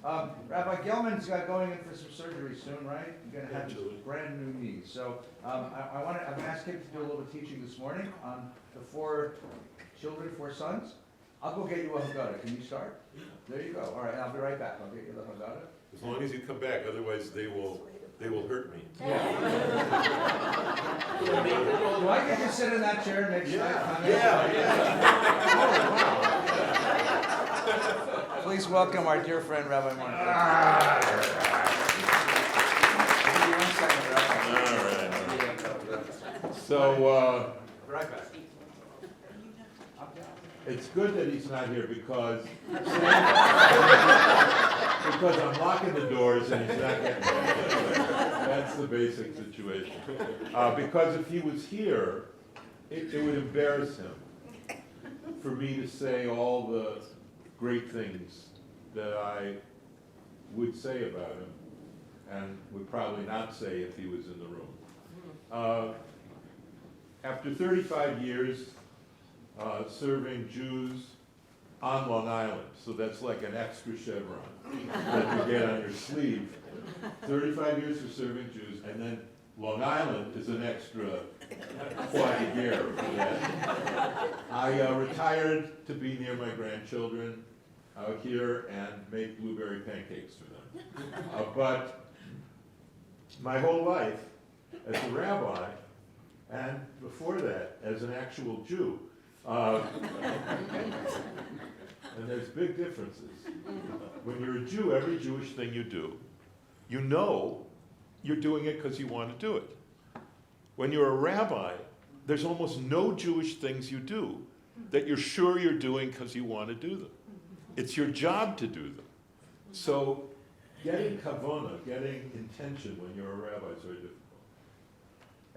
Rabbi Gelman's going in for some surgery soon, right? You're going to have his brand new knee. So I'm going to ask him to do a little teaching this morning on the 4 children, 4 sons. I'll go get you a Haggadah. Can you start? There you go. All right, I'll be right back. I'll get you the Haggadah. As long as you come back, otherwise they will hurt me. Yeah. Do I get to sit in that chair next night? Yeah. Oh, wow. Please welcome our dear friend, Rabbi Mark. So, Right back. it's good that he's not here because I'm locking the doors and he's not getting back. That's the basic situation. Because if he was here, it would embarrass him for me to say all the great things that I would say about him and would probably not say if he was in the room. After 35 years serving Jews on Long Island, so that's like an extra chevron that you get on your sleeve. 35 years for serving Jews, and then Long Island is an extra croix de guerre for that. I retired to be near my grandchildren out here and make blueberry pancakes for them. But my whole life as a rabbi, and before that as an actual Jew, and there's big differences. When you're a Jew, every Jewish thing you do, you know you're doing it because you want to do it. When you're a rabbi, there's almost no Jewish things you do that you're sure you're doing because you want to do them. It's your job to do them. So getting kavanah, getting intention when you're a rabbi is very difficult.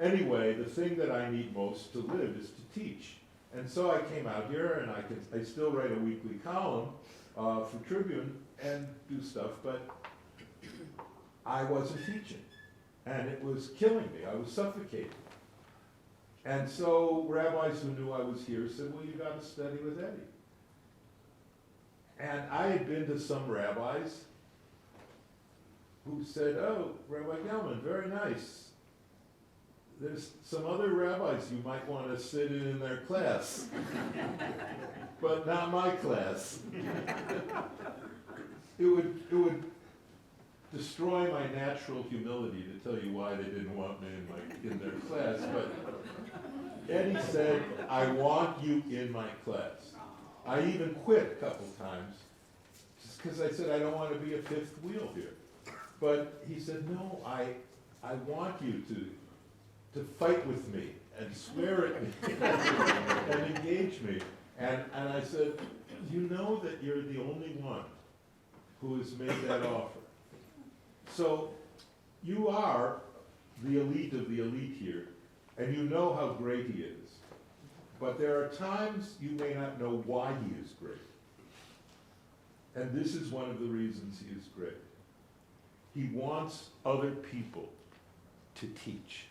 Anyway, the thing that I need most to live is to teach. And so I came out here, and I still write a weekly column for Tribune and do stuff, but I wasn't teaching. And it was killing me. I was suffocating. And so rabbis who knew I was here said, well, you got to study with Eddie. And I had been to some rabbis who said, oh, Rabbi Gelman, very nice. There's some other rabbis you might want to sit in their class, but not my class. It would destroy my natural humility to tell you why they didn't want me in their class, but Eddie said, I want you in my class. I even quit a couple times, just because I said I don't want to be a fifth wheel here. But he said, no, I want you to fight with me and swear at me and engage me. And I said, you know that you're the only one who has made that offer. So you are the elite of the elite here, and you know how great he is. But there are times you may not know why he is great. And this is one of the reasons he is great. He wants other people to teach.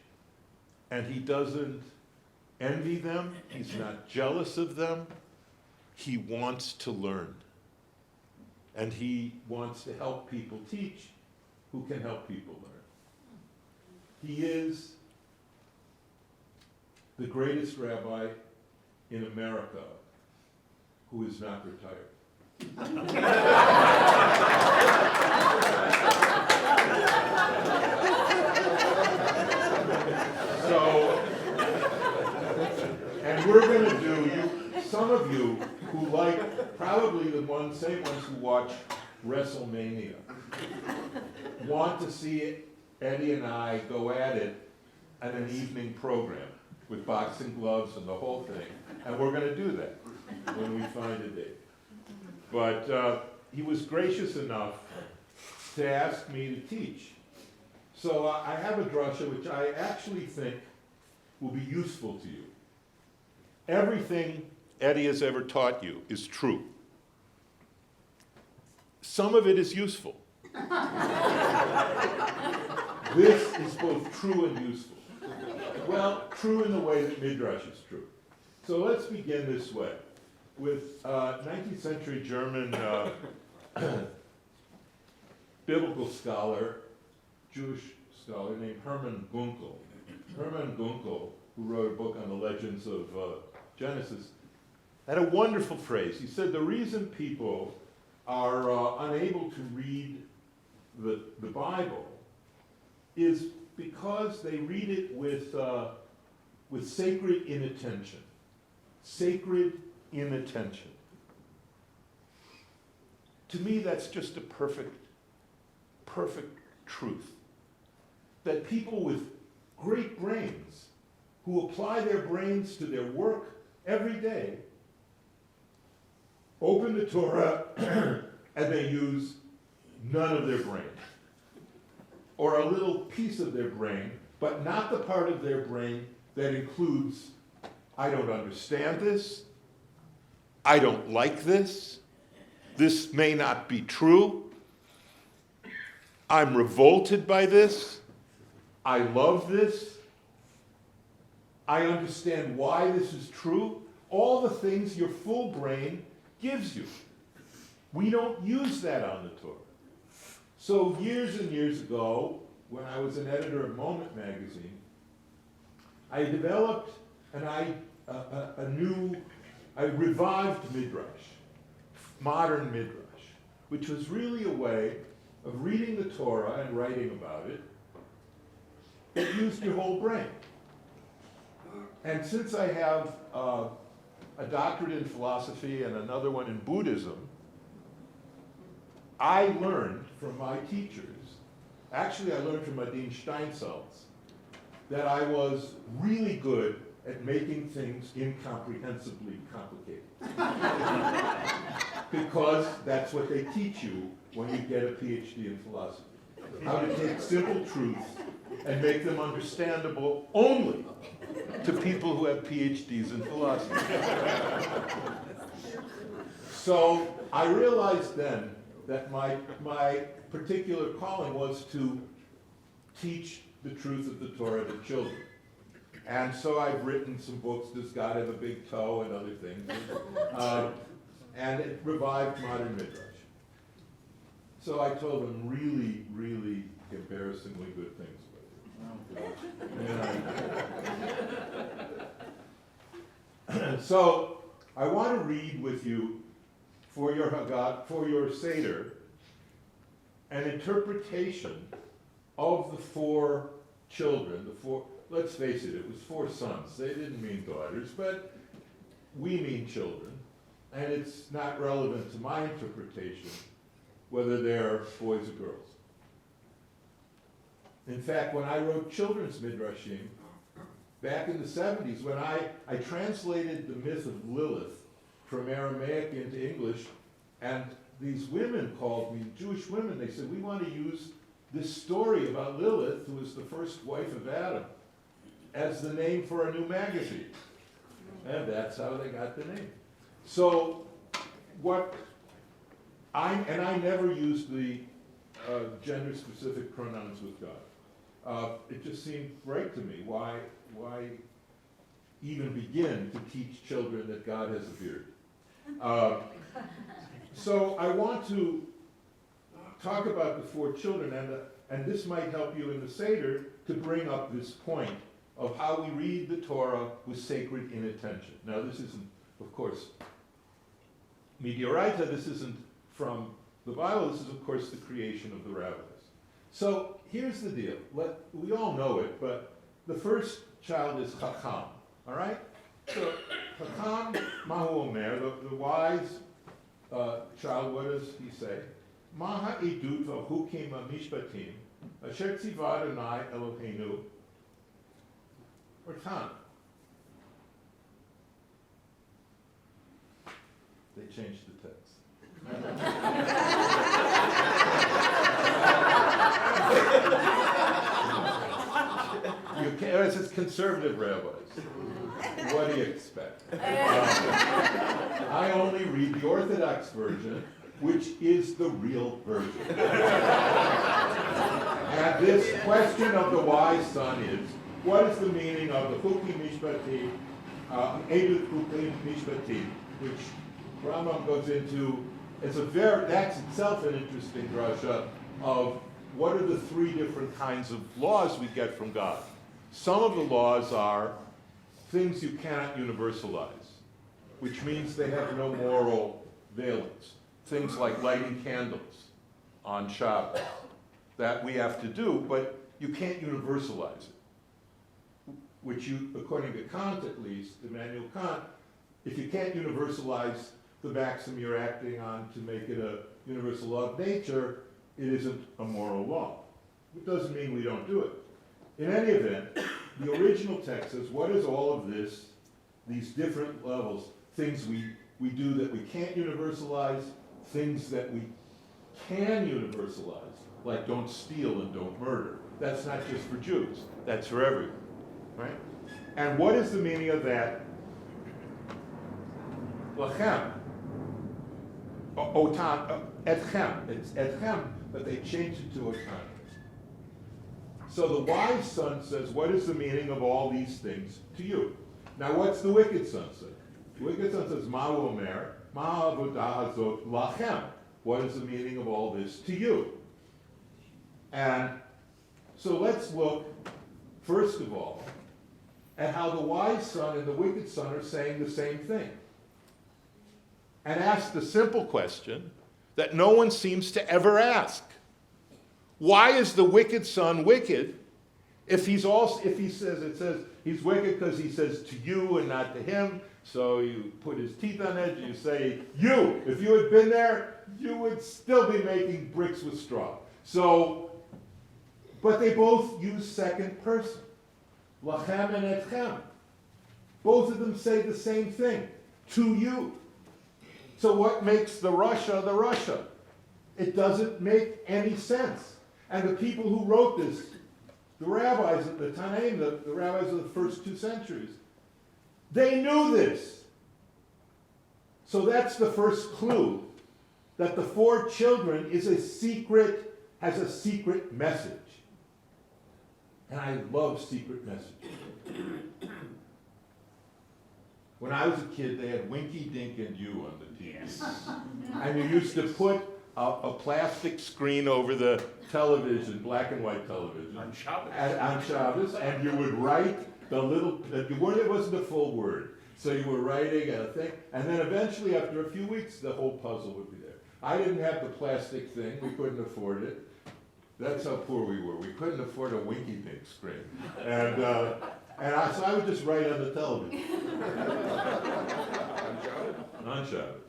And he doesn't envy them. He's not jealous of them. He wants to learn. And he wants to help people teach who can help people learn. He is the greatest rabbi in America who is not retired. So, and we're going to do, some of you who like, probably the same ones who watch WrestleMania, want to see Eddie and I go at it at an evening program with boxing gloves and the whole thing. And we're going to do that when we find a date. But he was gracious enough to ask me to teach. So I have a drasha which I actually think will be useful to you. Everything Eddie has ever taught you is true. Some of it is useful. This is both true and useful. Well, true in the way that Midrash is true. So let's begin this way with 19th century German biblical scholar, Jewish scholar named Hermann Gunkel. Hermann Gunkel, who wrote a book on the legends of Genesis, had a wonderful phrase. He said the reason people are unable to read the Bible is because they read it with sacred inattention. Sacred inattention. To me, that's just a perfect truth. That people with great brains, who apply their brains to their work every day, open the Torah and they use none of their brain. Or a little piece of their brain, but not the part of their brain that includes, I don't understand this, I don't like this may not be true, I'm revolted by this, I love this, I understand why this is true, all the things your full brain gives you. We don't use that on the Torah. So years and years ago, when I was an editor of Moment magazine, I developed I revived Midrash, modern Midrash, which was really a way of reading the Torah and writing about it. It used your whole brain. And since I have a doctorate in philosophy and another one in Buddhism, I learned from my teachers, actually I learned from Adin Steinsaltz, that I was really good at making things incomprehensibly complicated. Because that's what they teach you when you get a PhD in philosophy. How to take simple truths and make them understandable only to people who have PhDs in philosophy. So I realized then that my particular calling was to teach the truth of the Torah to children. And so I've written some books, Does God Have a Big Toe, and other things. And it revived modern Midrash. So I told them really, really embarrassingly good things about it. So I want to read with you for your Haggadah, for your Seder, an interpretation of the four children, let's face it, it was four sons. They didn't mean daughters, but we mean children. And it's not relevant to my interpretation whether they're boys or girls. In fact, when I wrote children's midrashim, back in the 70s, when I translated the myth of Lilith from Aramaic into English, and these women called me, Jewish women, they said, we want to use this story about Lilith, who was the first wife of Adam, as the name for a new magazine. And that's how they got the name. So I never used the gender-specific pronouns with God. It just seemed right to me. Why even begin to teach children that God has a beard? So I want to talk about the four children, and this might help you in the Seder to bring up this point of how we read the Torah with sacred inattention. Now this isn't, of course, Midioraita, this isn't from the Bible, this is of course the creation of the rabbis. So here's the deal, we all know it, but the first child is Chacham, all right? So Chacham, Mahu Omer, the wise child, what does he say? Maha idut v'chukim mishpatim, asher tziva Adonai Eloheinu, or Tan. They changed the text. This is conservative rabbis. What do you expect? I only read the Orthodox version, which is the real version. And this question of the wise son is, what is the meaning of the Chukim Mishpatim, Edut Chukim Mishpatim, which Rambam goes into, that's itself an interesting drasha of what are the three different kinds of laws we get from God. Some of the laws are things you cannot universalize, which means they have no moral valence. Things like lighting candles on Shabbos, that we have to do, but you can't universalize it. Which you, according to Kant at least, Immanuel Kant, if you can't universalize the maxim you're acting on to make it a universal law of nature, it isn't a moral law. It doesn't mean we don't do it. In any event, the original text says, what is all of this, these different levels, things we do that we can't universalize, things that we can universalize, like don't steal and don't murder. That's not just for Jews, that's for everyone, right? And what is the meaning of that? Lachem. Otan, etchem. It's etchem, but they changed it to otan. So the wise son says, what is the meaning of all these things to you? Now what's the wicked son say? The wicked son says, Ma'u omer, ma'avodah hazot lachem. What is the meaning of all this to you? And so let's look, first of all, at how the wise son and the wicked son are saying the same thing. And ask the simple question that no one seems to ever ask. Why is the wicked son wicked if he says he's wicked because he says to you and not to him, so you put his teeth on it, you say, you, if you had been there, you would still be making bricks with straw. So, but they both use second person. Lachem and etchem. Both of them say the same thing, to you. So what makes the Russia the Russia? It doesn't make any sense. And the people who wrote this, the rabbis, the Tanaim, the rabbis of the first 2 centuries, they knew this. So that's the first clue, that the 4 children has a secret message. And I love secret messages. When I was a kid, they had Winky, Dink, and You on the TV. Yes. And you used to put a plastic screen over the television, black and white television. On Shabbos. On Shabbos, and you would write the little, it wasn't a full word. So you were writing a thing, and then eventually, after a few weeks, the whole puzzle would be there. I didn't have the plastic thing, we couldn't afford it. That's how poor we were. We couldn't afford a Winky Dink screen. So I would just write on the television. On Shabbos.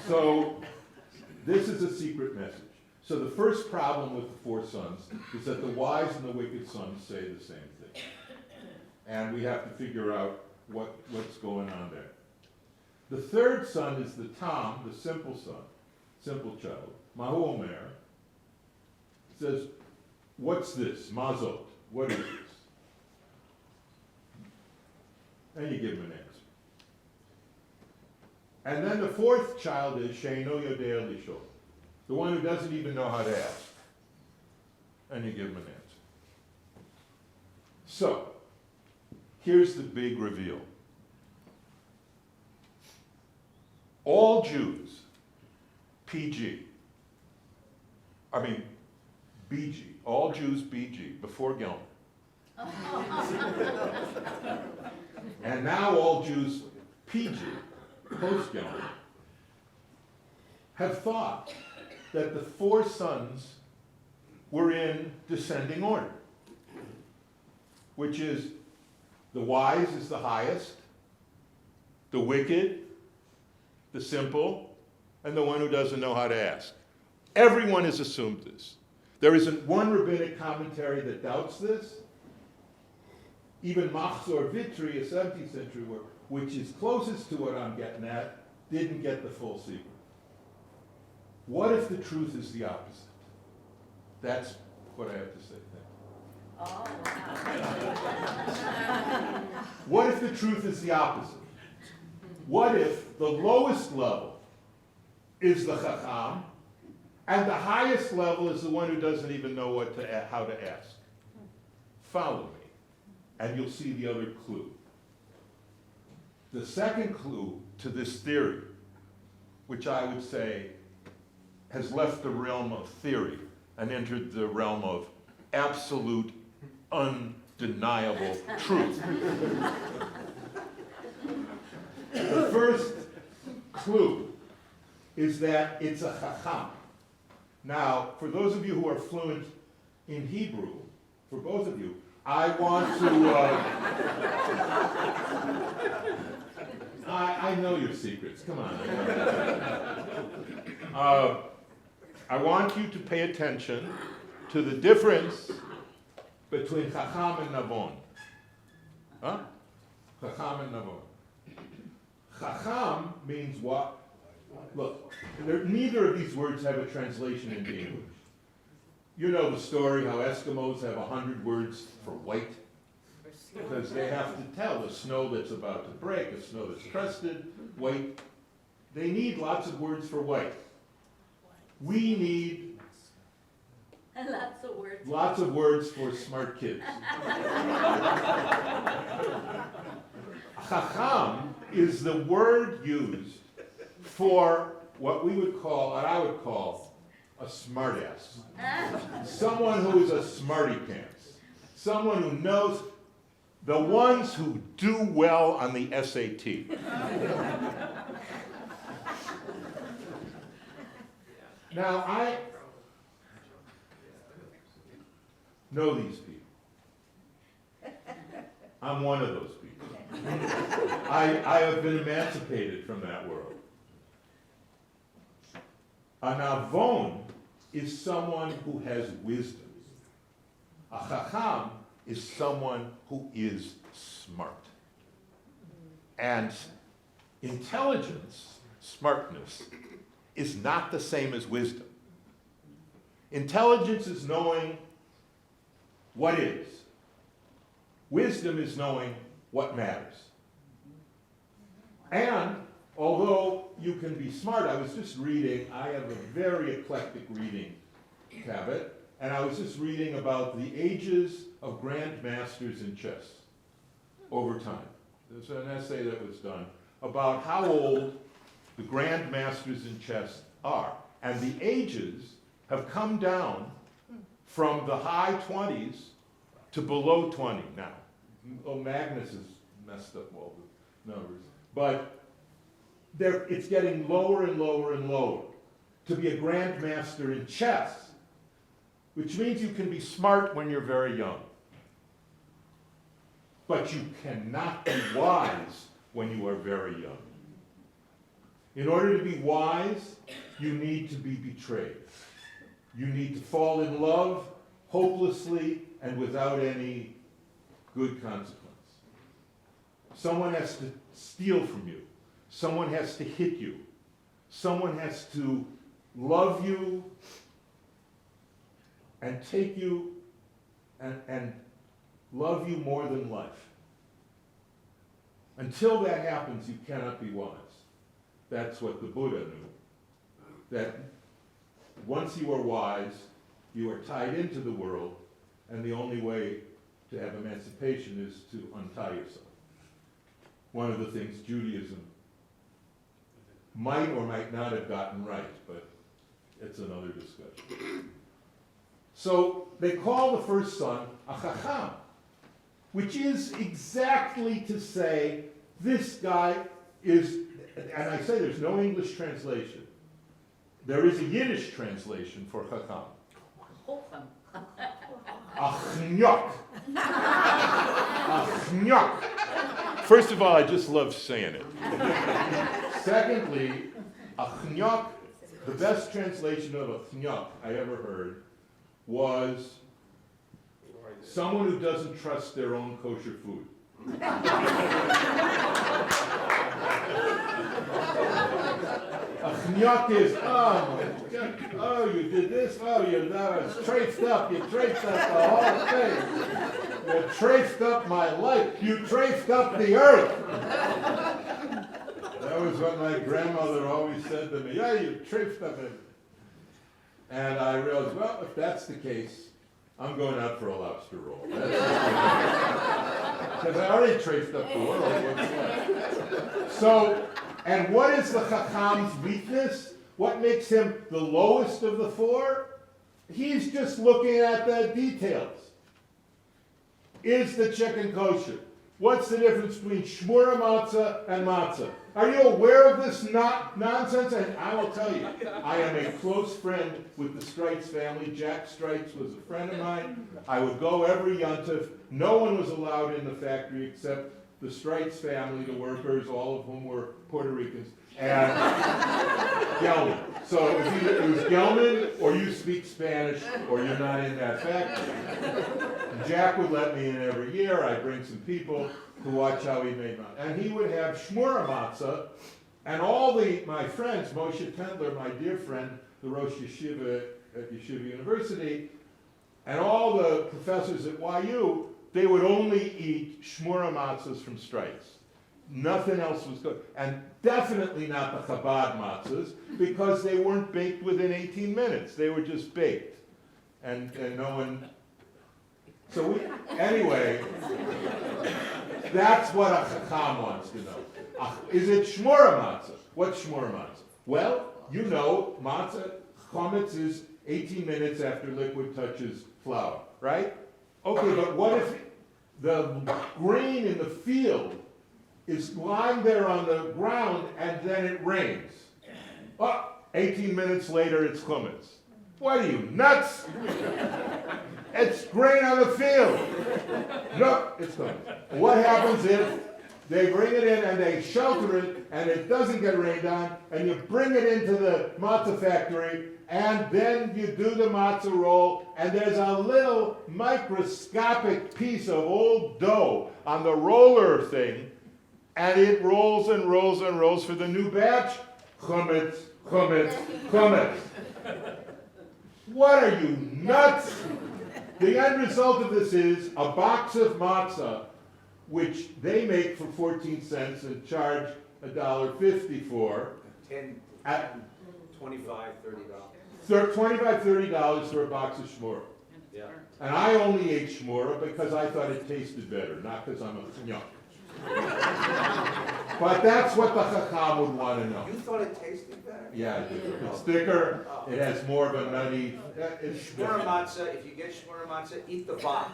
So this is a secret message. So the first problem with the 4 sons is that the wise and the wicked sons say the same thing. And we have to figure out what's going on there. The third son is the Tam, the simple son, simple child. Mahu Omer says, what's this? Mazot. What is this? And you give him an answer. And then the 4th child is Sheino Yodea Lishol, the one who doesn't even know how to ask. And you give him an answer. So, here's the big reveal. All Jews, BG, all Jews BG, before Gilman. And now all Jews PG, post-Gilman, have thought that the 4 sons were in descending order, which is the wise is the highest, the wicked, the simple, and the one who doesn't know how to ask. Everyone has assumed this. There isn't one rabbinic commentary that doubts this. Even Machzor Vitri, a 17th century work, which is closest to what I'm getting at, didn't get the full secret. What if the truth is the opposite? That's what I have to say. Oh, wow. What if the truth is the opposite? What if the lowest level is the Chacham, and the highest level is the one who doesn't even know how to ask? Follow me, and you'll see the other clue. The second clue to this theory, which I would say has left the realm of theory and entered the realm of absolute, undeniable truth. The first clue is that it's a chacham. Now, for those of you who are fluent in Hebrew, for both of you, I want to, I know your secrets, come on. I want you to pay attention to the difference between chacham and navon. Huh? Chacham and navon. Chacham means what? Look, neither of these words have a translation into English. You know the story how Eskimos have 100 words for white, because they have to tell the snow that's about to break, the snow that's crusted, white. They need lots of words for white. We need lots of words for smart kids. Chacham is the word used for what we would call, what I would call, a smartass. Someone who is a smarty pants. Someone who knows, the ones who do well on the SAT. Now, I know these people. I'm one of those people. I have been emancipated from that world. A navon is someone who has wisdom. A chacham is someone who is smart. And intelligence, smartness, is not the same as wisdom. Intelligence is knowing what is. Wisdom is knowing what matters. And although you can be smart, I was just reading, I have a very eclectic reading habit, and I was just reading about the ages of grandmasters in chess over time. There's an essay that was done about how old the grandmasters in chess are. And the ages have come down from the high 20s to below 20 now. Oh, Magnus has messed up all the numbers. But it's getting lower and lower and lower to be a grandmaster in chess, which means you can be smart when you're very young. But you cannot be wise when you are very young. In order to be wise, you need to be betrayed. You need to fall in love hopelessly and without any good consequence. Someone has to steal from you. Someone has to hit you. Someone has to love you and take you and love you more than life. Until that happens, you cannot be wise. That's what the Buddha knew. That once you are wise, you are tied into the world, and the only way to have emancipation is to untie yourself. One of the things Judaism might or might not have gotten right, but it's another discussion. So they call the first son a chacham, which is exactly to say this guy is, and I say there's no English translation. There is a Yiddish translation for chacham. Achnyok. Achnyok. First of all, I just love saying it. Secondly, achnyok, the best translation of achnyok I ever heard was someone who doesn't trust their own kosher food. Achnyok is, oh my God, oh you did this, oh you traced up, you traced up the whole thing. You traced up my life, you traced up the earth. That was what my grandmother always said to me, yeah, you traced up it. And I realized, well, if that's the case, I'm going out for a lobster roll. Because I already traced up the world. So, and what is the chacham's weakness? What makes him the lowest of the four? He's just looking at the details. Is the chicken kosher? What's the difference between shmura matzah and matzah? Are you aware of this nonsense? And I will tell you, I am a close friend with the Streitz family. Jack Streitz was a friend of mine. I would go every yontif. No one was allowed in the factory except the Streitz family, the workers, all of whom were Puerto Ricans, and Gelman. So it was Gelman, or you speak Spanish, or you're not in that factory. And Jack would let me in every year. I'd bring some people to watch how he made matzah. And he would have shmura matzah, and all my friends, Moshe Tendler, my dear friend, the Rosh Yeshiva at Yeshiva University, and all the professors at YU, they would only eat shmura matzahs from Streitz. Nothing else was good. And definitely not the Chabad matzahs, because they weren't baked within 18 minutes. They were just baked. And no one... So anyway, that's what a Chacham wants to know. Is it shmura matzah? What's shmura matzah? Well, you know, matzah, chometz is 18 minutes after liquid touches flour, right? Okay, but what if the grain in the field is lying there on the ground and then it rains? 18 minutes later it's chometz. What are you, nuts? It's grain on the field. No, it's chometz. What happens if they bring it in and they shelter it and it doesn't get rained on, and you bring it into the matzah factory, and then you do the matzah roll, and there's a little microscopic piece of old dough on the roller thing, and it rolls and rolls and rolls for the new batch? Chometz, chometz, chometz. What are you, nuts? The end result of this is a box of matzah, which they make for 14 cents and charge $1.50 for. $10, at $25, $25, $30 for a box of shmura. Yeah. And I only ate shmura because I thought it tasted better, not because I'm a chnyok. But that's what the Chacham would want to know. You thought it tasted better? Yeah, I do. It's thicker, it has more of a nutty... It's Shmura matzah, if you get shmura matzah, eat the box.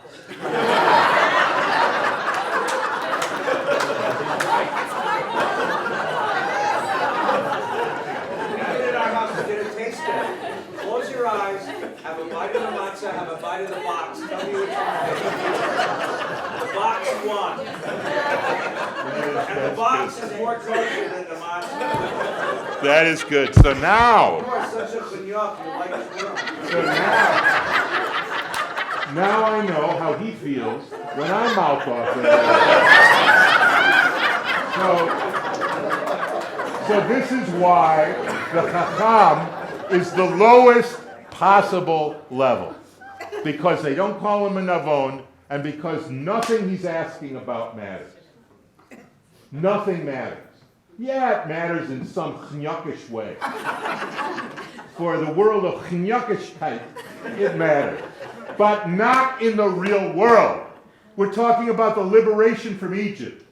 Get a taste of it. Close your eyes, have a bite of the matzah, have a bite of the box. Tell me which one. The box won. And the box is more kosher than the matzah. That is good. So now... You are such a chnyok, you like shmura. So now I know how he feels when I mouth off him. So this is why the Chacham is the lowest possible level. Because they don't call him a Navon, and because nothing he's asking about matters. Nothing matters. Yeah, it matters in some chnyukish way. For the world of chnyukishkeit, it matters. But not in the real world. We're talking about the liberation from Egypt.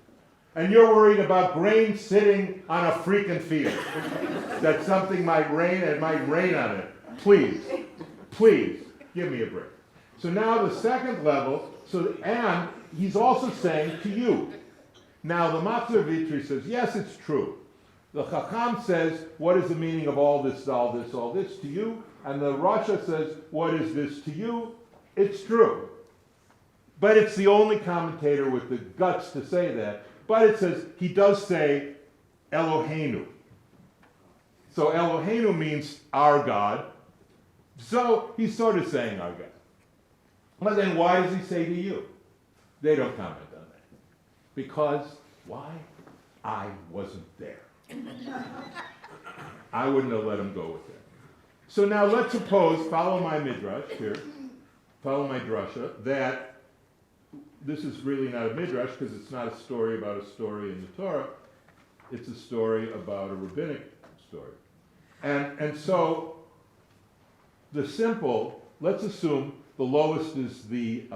And you're worried about grain sitting on a freaking field. That something might rain and it might rain on it. Please, please, give me a break. So now the second level, and he's also saying to you. Now the Matzah Vitri says, yes, it's true. The Chacham says, what is the meaning of all this to you? And the Rasha says, what is this to you? It's true. But it's the only commentator with the guts to say that. But it says, he does say Eloheinu. So Eloheinu means our God. So he's sort of saying our God. But then why does he say to you? They don't comment on that. Because, why? I wasn't there. I wouldn't have let him go with that. So now let's suppose, follow my midrash here, follow my drasha, that this is really not a midrash because it's not a story about a story in the Torah. It's a story about a rabbinic story. And so the simple, let's assume the lowest is the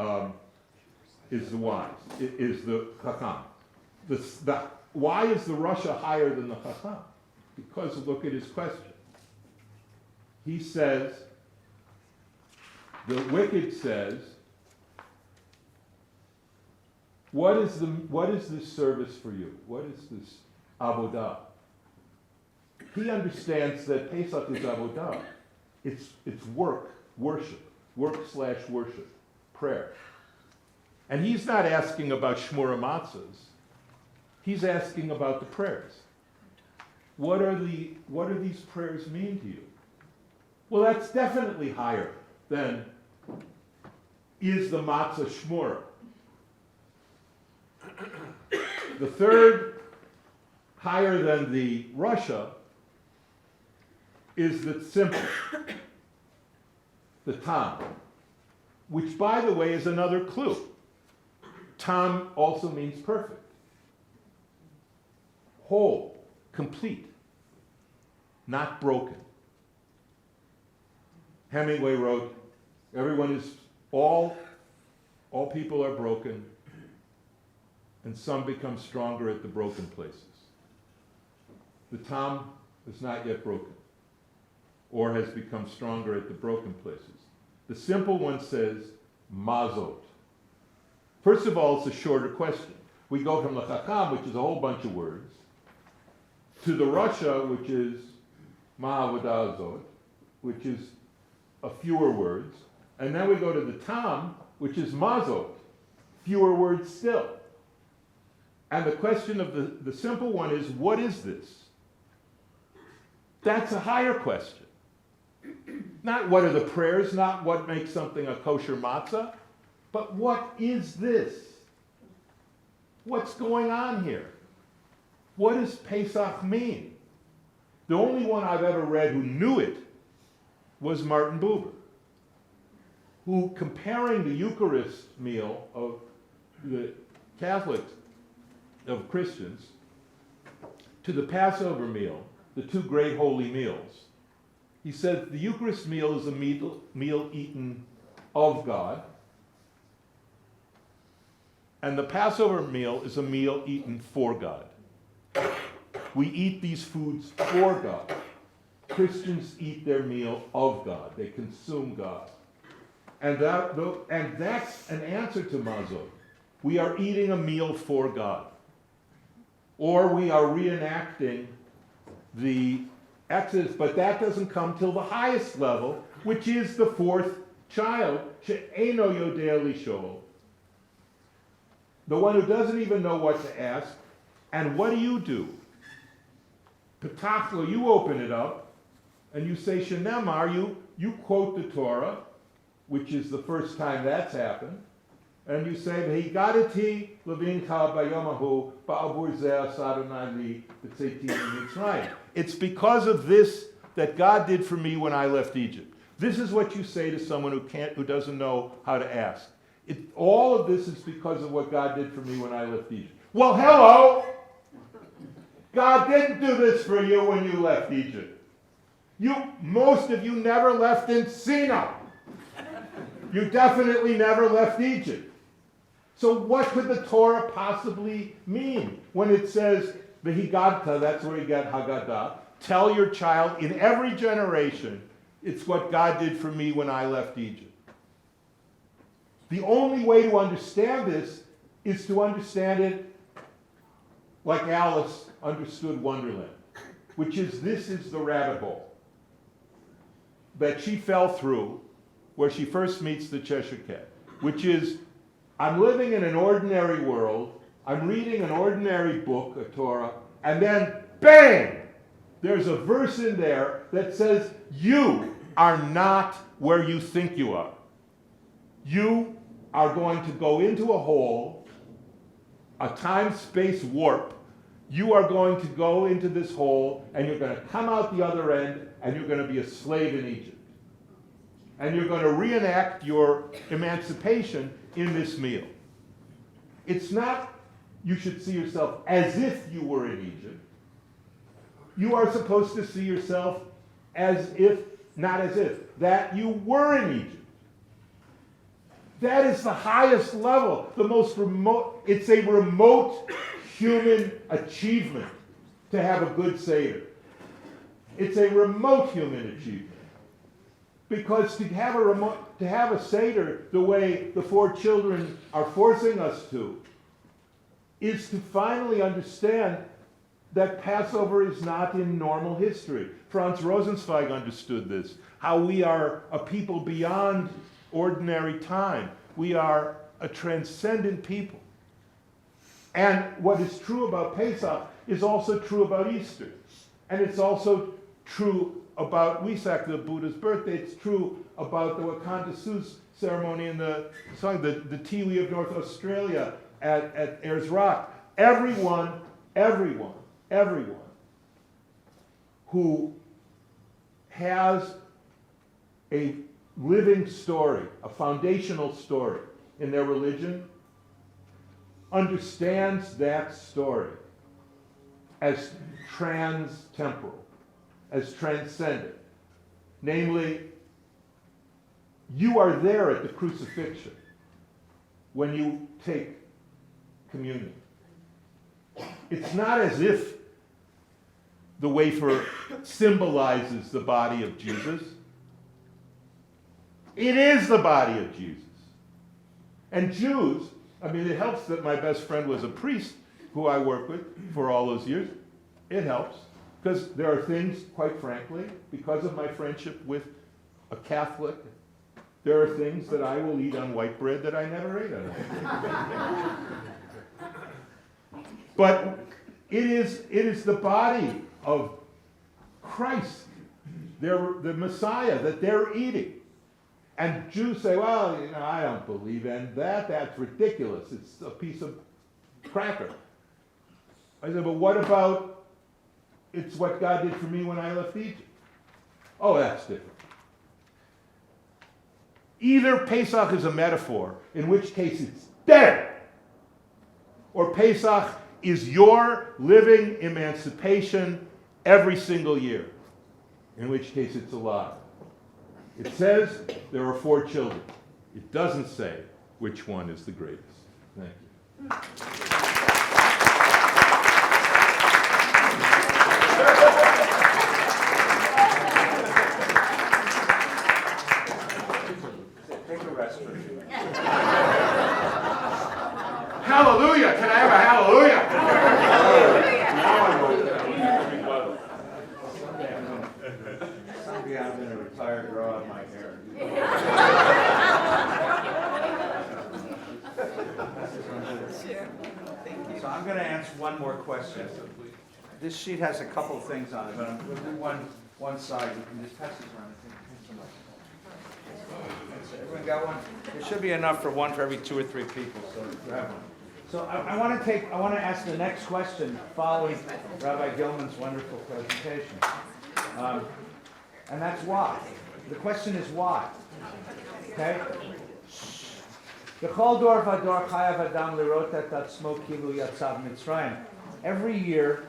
wise, is the Chacham. Why is the Rasha higher than the Chacham? Because look at his question. He says, The wicked says, what is this service for you? What is this avodah? He understands that Pesach is avodah. It's work, worship, work/worship, prayer. And he's not asking about shmura matzahs. He's asking about the prayers. What do these prayers mean to you? Well, that's definitely higher than is the matzah shmura. The third, higher than the Russia, is the simple, the tam, which, by the way, is another clue. Tam also means perfect, whole, complete, not broken. Hemingway wrote, all people are broken, and some become stronger at the broken places. The tam is not yet broken, or has become stronger at the broken places. The simple one says, mazot. First of all, it's a shorter question. We go from the chacham, which is a whole bunch of words, to the Russia, which is ma'avodah, which is a fewer words, and then we go to the tam, which is mazot, fewer words still. And the question of the simple one is, what is this? That's a higher question. Not what are the prayers, not what makes something a kosher matzah, but what is this? What's going on here? What does Pesach mean? The only one I've ever read who knew it was Martin Buber, who, comparing the Eucharist meal of the Catholics, of Christians, to the Passover meal, the two great holy meals, he said the Eucharist meal is a meal eaten of God, and the Passover meal is a meal eaten for God. We eat these foods for God. Christians eat their meal of God. They consume God. And that's an answer to mazot. We are eating a meal for God. Or we are reenacting the Exodus, but that doesn't come till the highest level, which is the fourth child, she'eno yodea lishol, the one who doesn't even know what to ask. And what do? Petachlo, you open it up, and you say shenemar, you quote the Torah, which is the first time that's happened, and you say, V'higadati levincha bayomahu ba'abur zeh asadonai li b'tzeitim mitzrayim. It's because of this that God did for me when I left Egypt. This is what you say to someone who doesn't know how to ask. All of this is because of what God did for me when I left Egypt. Well, hello! God didn't do this for you when you left Egypt. Most of you never left in Sinai. You definitely never left Egypt. So what could the Torah possibly mean when it says, V'higadta, that's where you get Haggadah, tell your child in every generation, it's what God did for me when I left Egypt. The only way to understand this is to understand it like Alice understood Wonderland, which is this is the rabbit hole that she fell through where she first meets the Cheshire Cat, which is, I'm living in an ordinary world, I'm reading an ordinary book, a Torah, and then, bang! There's a verse in there that says, you are not where you think you are. You are going to go into a hole, a time-space warp. You are going to go into this hole, and you're going to come out the other end, and you're going to be a slave in Egypt. And you're going to reenact your emancipation in this meal. It's not you should see yourself as if you were in Egypt. You are supposed to see yourself as if, not as if, that you were in Egypt. That is the highest level, the most remote, it's a remote human achievement to have a good Seder. It's a remote human achievement. Because to have a Seder the way the four children are forcing us to is to finally understand that Passover is not in normal history. Franz Rosenzweig understood this, how we are a people beyond ordinary time. We are a transcendent people. And what is true about Pesach is also true about Easter. And it's also true about Wesak, the Buddha's birthday. It's true about the Wakanda Sioux ceremony in the Tiwi of North Australia at Ayers Rock. Everyone who has a living story, a foundational story in their religion, understands that story as trans-temporal, as transcendent. Namely, you are there at the crucifixion when you take communion. It's not as if the wafer symbolizes the body of Jesus. It is the body of Jesus. And Jews, it helps that my best friend was a priest who I worked with for all those years. It helps, because there are things, quite frankly, because of my friendship with a Catholic, there are things that I will eat on white bread that I never ate on white bread. But it is the body of Christ, the Messiah, that they're eating. And Jews say, well, I don't believe in that. That's ridiculous. It's a piece of cracker. I said, but what about it's what God did for me when I left Egypt? Oh, that's different. Either Pesach is a metaphor, in which case it's dead, or Pesach is your living emancipation every single year, in which case it's alive. It says there are four children. It doesn't say which one is the greatest. Thank you. Take a rest for a few minutes. Hallelujah! Can I have a hallelujah? Someday I'm going to retire, grow out my hair. So I'm going to answer one more question. This sheet has a couple things on it, but we'll do one side. You can just pass this around. Everyone got one? There should be enough for one for every 2 or 3 people, so grab one. So I want to ask the next question following Rabbi Gilman's wonderful presentation. And that's why. The question is why. Okay? Every year,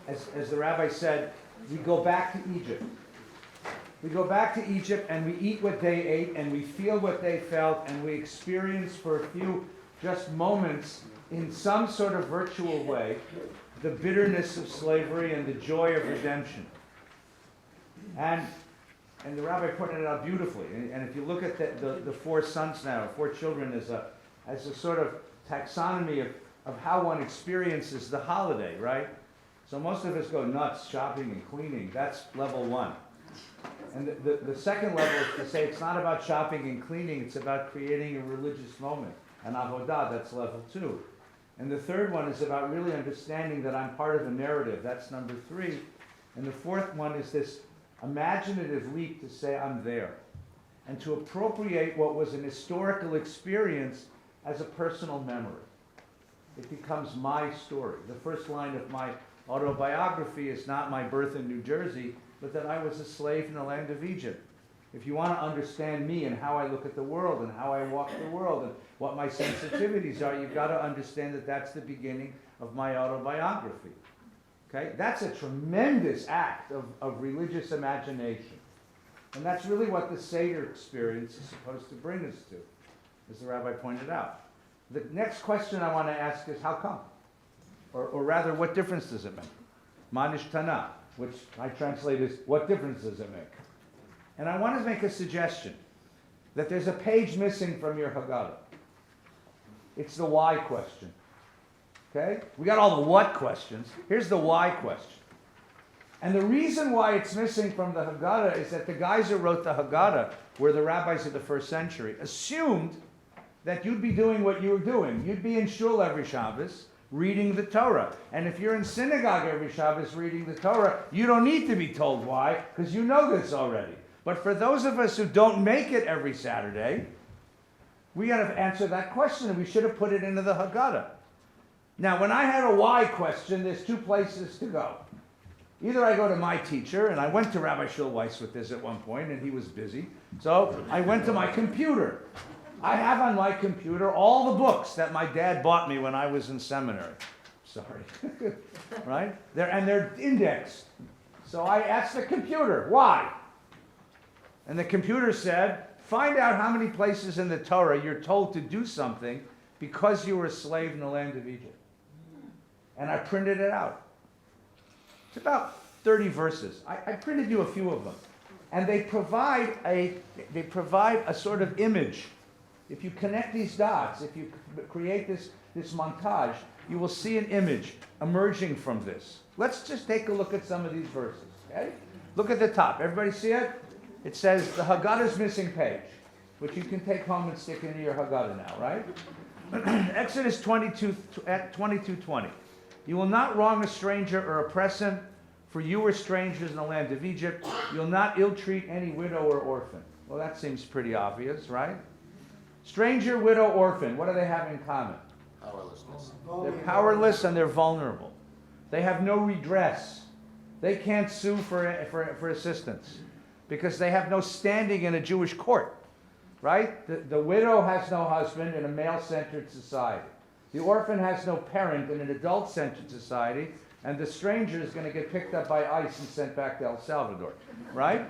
as the rabbi said, we go back to Egypt. We go back to Egypt and we eat what they ate and we feel what they felt and we experience for a few just moments in some sort of virtual way the bitterness of slavery and the joy of redemption. And the rabbi pointed it out beautifully. And if you look at the 4 sons now, 4 children as a sort of taxonomy of how one experiences the holiday, right? So most of us go nuts shopping and cleaning. That's level 1. And the second level is to say it's not about shopping and cleaning, it's about creating a religious moment. And avodah, that's level 2. And the third one is about really understanding that I'm part of a narrative. That's number 3. And the fourth one is this imaginative leap to say I'm there. And to appropriate what was an historical experience as a personal memory. It becomes my story. The first line of my autobiography is not my birth in New Jersey, but that I was a slave in the land of Egypt. If you want to understand me and how I look at the world and how I walk the world and what my sensitivities are, you've got to understand that that's the beginning of my autobiography. Okay? That's a tremendous act of religious imagination. And that's really what the Seder experience is supposed to bring us to, as the rabbi pointed out. The next question I want to ask is, how come? Or rather, what difference does it make? Manish Tana, which I translate as, what difference does it make? And I want to make a suggestion that there's a page missing from your Haggadah. It's the why question. Okay? We got all the what questions. Here's the why question. And the reason why it's missing from the Haggadah is that the guys who wrote the Haggadah were the rabbis of the first century, assumed that you'd be doing what you were doing. You'd be in shul every Shabbos reading the Torah. And if you're in synagogue every Shabbos reading the Torah, you don't need to be told why, because you know this already. But for those of us who don't make it every Saturday, we got to answer that question, and we should have put it into the Haggadah. Now, when I had a why question, there's two places to go. Either I go to my teacher, and I went to Rabbi Schulweiss with this at one point, and he was busy. So I went to my computer. I have on my computer all the books that my dad bought me when I was in seminary. Sorry. Right? They're indexed. So I asked the computer, why? And the computer said, find out how many places in the Torah you're told to do something because you were a slave in the land of Egypt. And I printed it out. It's about 30 verses. I printed you a few of them. And they provide a sort of image. If you connect these dots, if you create this montage, you will see an image emerging from this. Let's just take a look at some of these verses, okay? Look at the top. Everybody see it? It says the Haggadah's missing page, which you can take home and stick into your Haggadah now, right? Exodus 22:20. You will not wrong a stranger or oppress him, for you were strangers in the land of Egypt. You'll not ill-treat any widow or orphan. Well, that seems pretty obvious, right? Stranger, widow, orphan, what do they have in common? Powerlessness. They're powerless and they're vulnerable. They have no redress. They can't sue for assistance because they have no standing in a Jewish court, right? The widow has no husband in a male-centered society. The orphan has no parent in an adult-centered society, and the stranger is going to get picked up by ICE and sent back to El Salvador, right?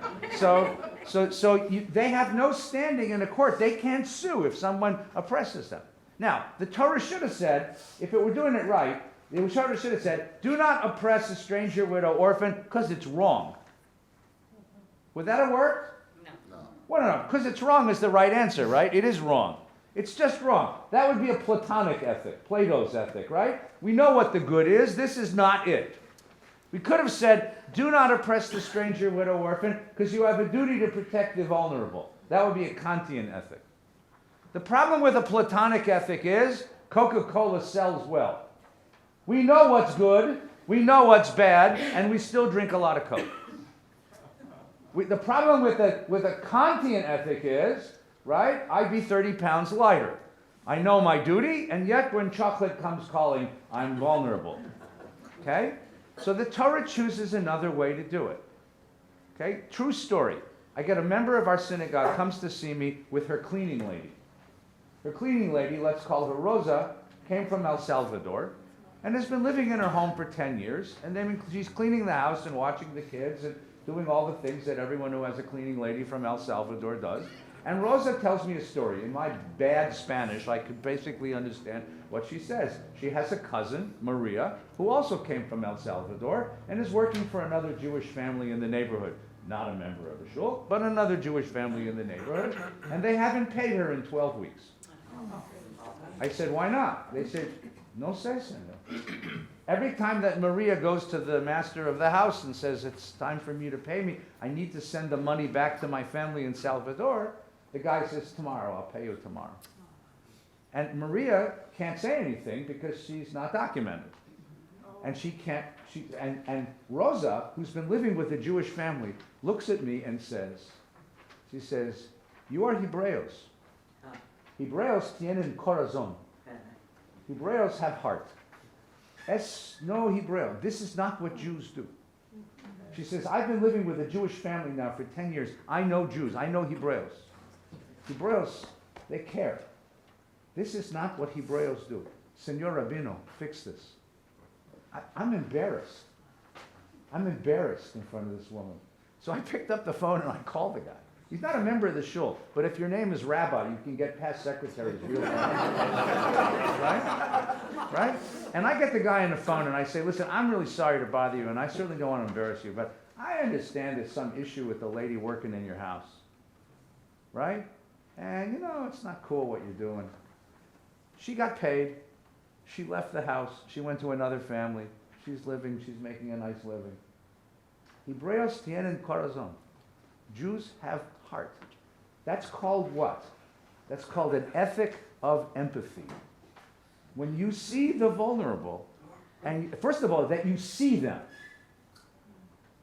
They have no standing in a court. They can't sue if someone oppresses them. Now, the Torah should have said, if it were doing it right, the Torah should have said, do not oppress a stranger, widow, orphan, because it's wrong. Would that have worked? No. Well, no, because it's wrong is the right answer, right? It is wrong. It's just wrong. That would be a Platonic ethic, Plato's ethic, right? We know what the good is. This is not it. We could have said, do not oppress the stranger, widow, orphan, because you have a duty to protect the vulnerable. That would be a Kantian ethic. The problem with a Platonic ethic is Coca-Cola sells well. We know what's good, we know what's bad, and we still drink a lot of Coke. The problem with a Kantian ethic is, right, I'd be 30 pounds lighter. I know my duty, and yet when chocolate comes calling, I'm vulnerable. Okay? So the Torah chooses another way to do it. Okay? True story. I get a member of our synagogue comes to see me with her cleaning lady. Her cleaning lady, let's call her Rosa, came from El Salvador and has been living in her home for 10 years. And then she's cleaning the house and watching the kids and doing all the things that everyone who has a cleaning lady from El Salvador does. And Rosa tells me a story. In my bad Spanish, I could basically understand what she says. She has a cousin, Maria, who also came from El Salvador and is working for another Jewish family in the neighborhood. Not a member of the shul, but another Jewish family in the neighborhood. And they haven't paid her in 12 weeks. I said, why not? They said, no sé, señor. Every time that Maria goes to the master of the house and says, it's time for me to pay me, I need to send the money back to my family in Salvador, the guy says, tomorrow, I'll pay you tomorrow. And Maria can't say anything because she's not documented. And and Rosa, who's been living with a Jewish family, looks at me and says, she says, you are Hebreos. Hebreos tienen corazón. Hebreos have heart. Es no Hebreo. This is not what Jews do. She says, I've been living with a Jewish family now for 10 years. I know Jews. I know Hebreos. Hebreos, they care. This is not what Hebreos do. Señor Rabino, fix this. I'm embarrassed. I'm embarrassed in front of this woman. So I picked up the phone and I called the guy. He's not a member of the shul, but if your name is Rabbi, you can get past secretaries real fast. Right? Right? And I get the guy on the phone and I say, listen, I'm really sorry to bother you, and I certainly don't want to embarrass you, but I understand there's some issue with the lady working in your house. Right? And it's not cool what you're doing. She got paid. She left the house. She went to another family. She's living. She's making a nice living. Hebreos tienen corazón. Jews have heart. That's called what? That's called an ethic of empathy. When you see the vulnerable, and first of all, that you see them.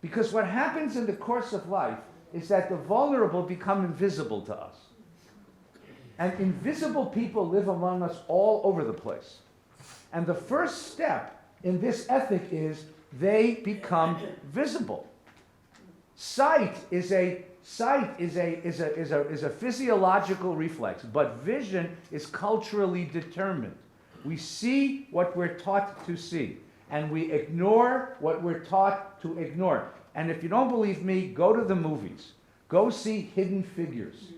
Because what happens in the course of life is that the vulnerable become invisible to us. And invisible people live among us all over the place. And the first step in this ethic is they become visible. Sight is a physiological reflex, but vision is culturally determined. We see what we're taught to see, and we ignore what we're taught to ignore. And if you don't believe me, go to the movies. Go see Hidden Figures,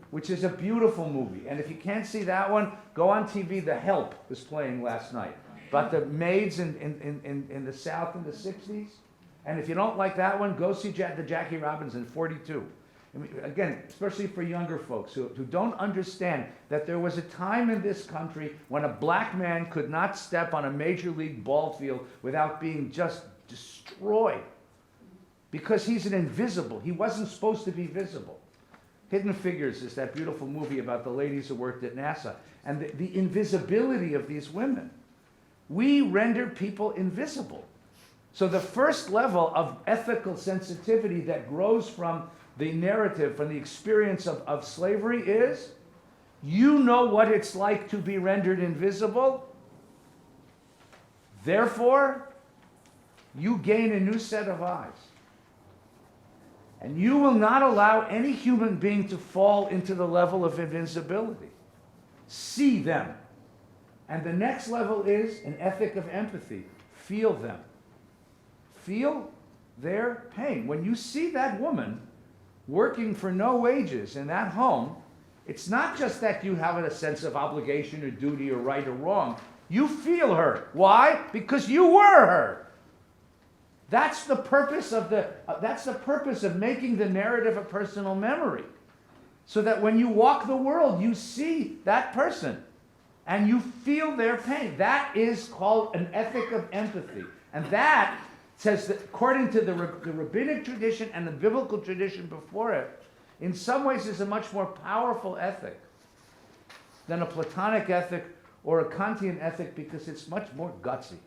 which is a beautiful movie. And if you can't see that one, go on TV. The Help was playing last night, about the maids in the South in the 60s. And if you don't like that one, go see the Jackie Robinson 42. I mean, again, especially for younger folks who don't understand that there was a time in this country when a black man could not step on a major league ball field without being just destroyed. Because he's an invisible. He wasn't supposed to be visible. Hidden Figures is that beautiful movie about the ladies who worked at NASA. And the invisibility of these women. We render people invisible. So the first level of ethical sensitivity that grows from the narrative, from the experience of slavery is, you know what it's like to be rendered invisible. Therefore, you gain a new set of eyes. And you will not allow any human being to fall into the level of invisibility. See them. And the next level is an ethic of empathy. Feel them. Feel their pain. When you see that woman working for no wages in that home, it's not just that you have a sense of obligation or duty or right or wrong. You feel her. Why? Because you were her. That's the purpose of making the narrative a personal memory. So that when you walk the world, you see that person and you feel their pain. That is called an ethic of empathy. And that says that according to the rabbinic tradition and the biblical tradition before it, in some ways is a much more powerful ethic than a Platonic ethic or a Kantian ethic, because it's much more gutsy.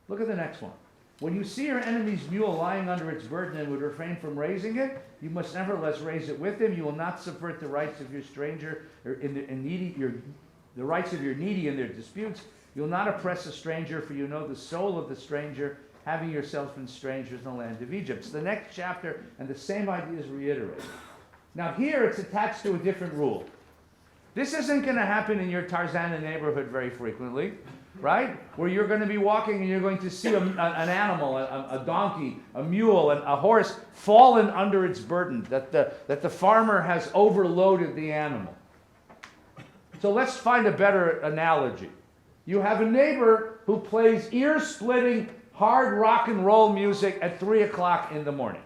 Look at the next one. When you see your enemy's mule lying under its burden and would refrain from raising it, you must nevertheless raise it with him. You will not subvert the rights of your stranger or the rights of your needy in their disputes. You will not oppress a stranger, for you know the soul of the stranger, having yourselves been strangers in the land of Egypt. It's the next chapter, and the same idea is reiterated. Now here it's attached to a different rule. This isn't going to happen in your Tarzana neighborhood very frequently, right? Where you're going to be walking and you're going to see an animal, a donkey, a mule, and a horse fallen under its burden, that the farmer has overloaded the animal. So let's find a better analogy. You have a neighbor who plays ear-splitting hard rock and roll music at 3 o'clock in the morning.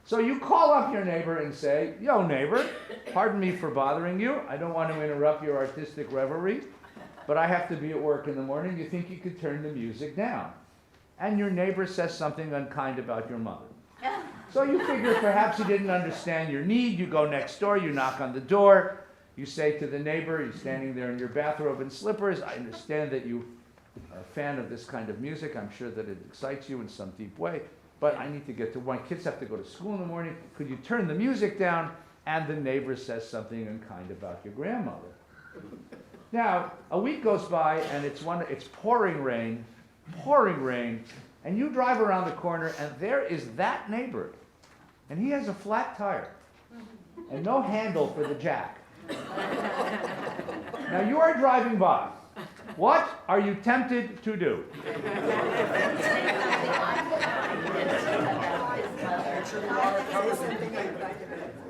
So you call up your neighbor and say, yo neighbor, pardon me for bothering you. I don't want to interrupt your artistic reverie, but I have to be at work in the morning. You think you could turn the music down? And your neighbor says something unkind about your mother. So you figure perhaps he didn't understand your need. You go next door, you knock on the door. You say to the neighbor, you're standing there in your bathrobe and slippers, I understand that you are a fan of this kind of music. I'm sure that it excites you in some deep way, but I need to get to, my kids have to go to school in the morning. Could you turn the music down? And the neighbor says something unkind about your grandmother. Now, a week goes by and it's pouring rain, and you drive around the corner and there is that neighbor, and he has a flat tire and no handle for the jack. Now you are driving by. What are you tempted to do?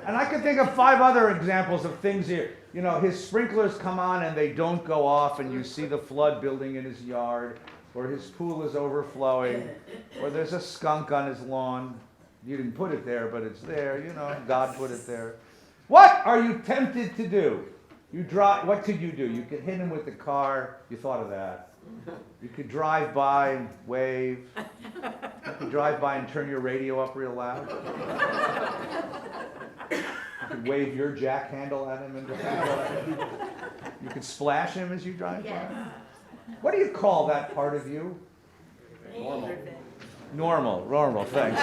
And I can think of 5 other examples of things here. You know, his sprinklers come on and they don't go off, and you see the flood building in his yard, or his pool is overflowing, or there's a skunk on his lawn. You didn't put it there, but it's there. You know, God put it there. What are you tempted to do? What could you do? You could hit him with the car. You thought of that. You could drive by and wave. You could drive by and turn your radio up real loud. You could wave your jack handle at him. You could splash him as you drive by. What do you call that part of you? Normal, thanks.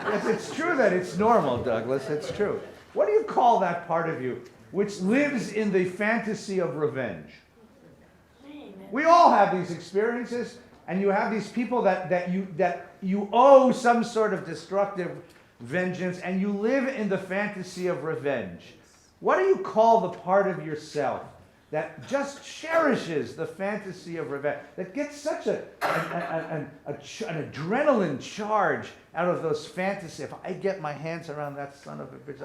Yes, it's true that it's normal, Douglas. It's true. What do you call that part of you which lives in the fantasy of revenge? We all have these experiences, and you have these people that you owe some sort of destructive vengeance, and you live in the fantasy of revenge. What do you call the part of yourself that just cherishes the fantasy of revenge, that gets such an adrenaline charge out of those fantasies? If I get my hands around that son of a bitch,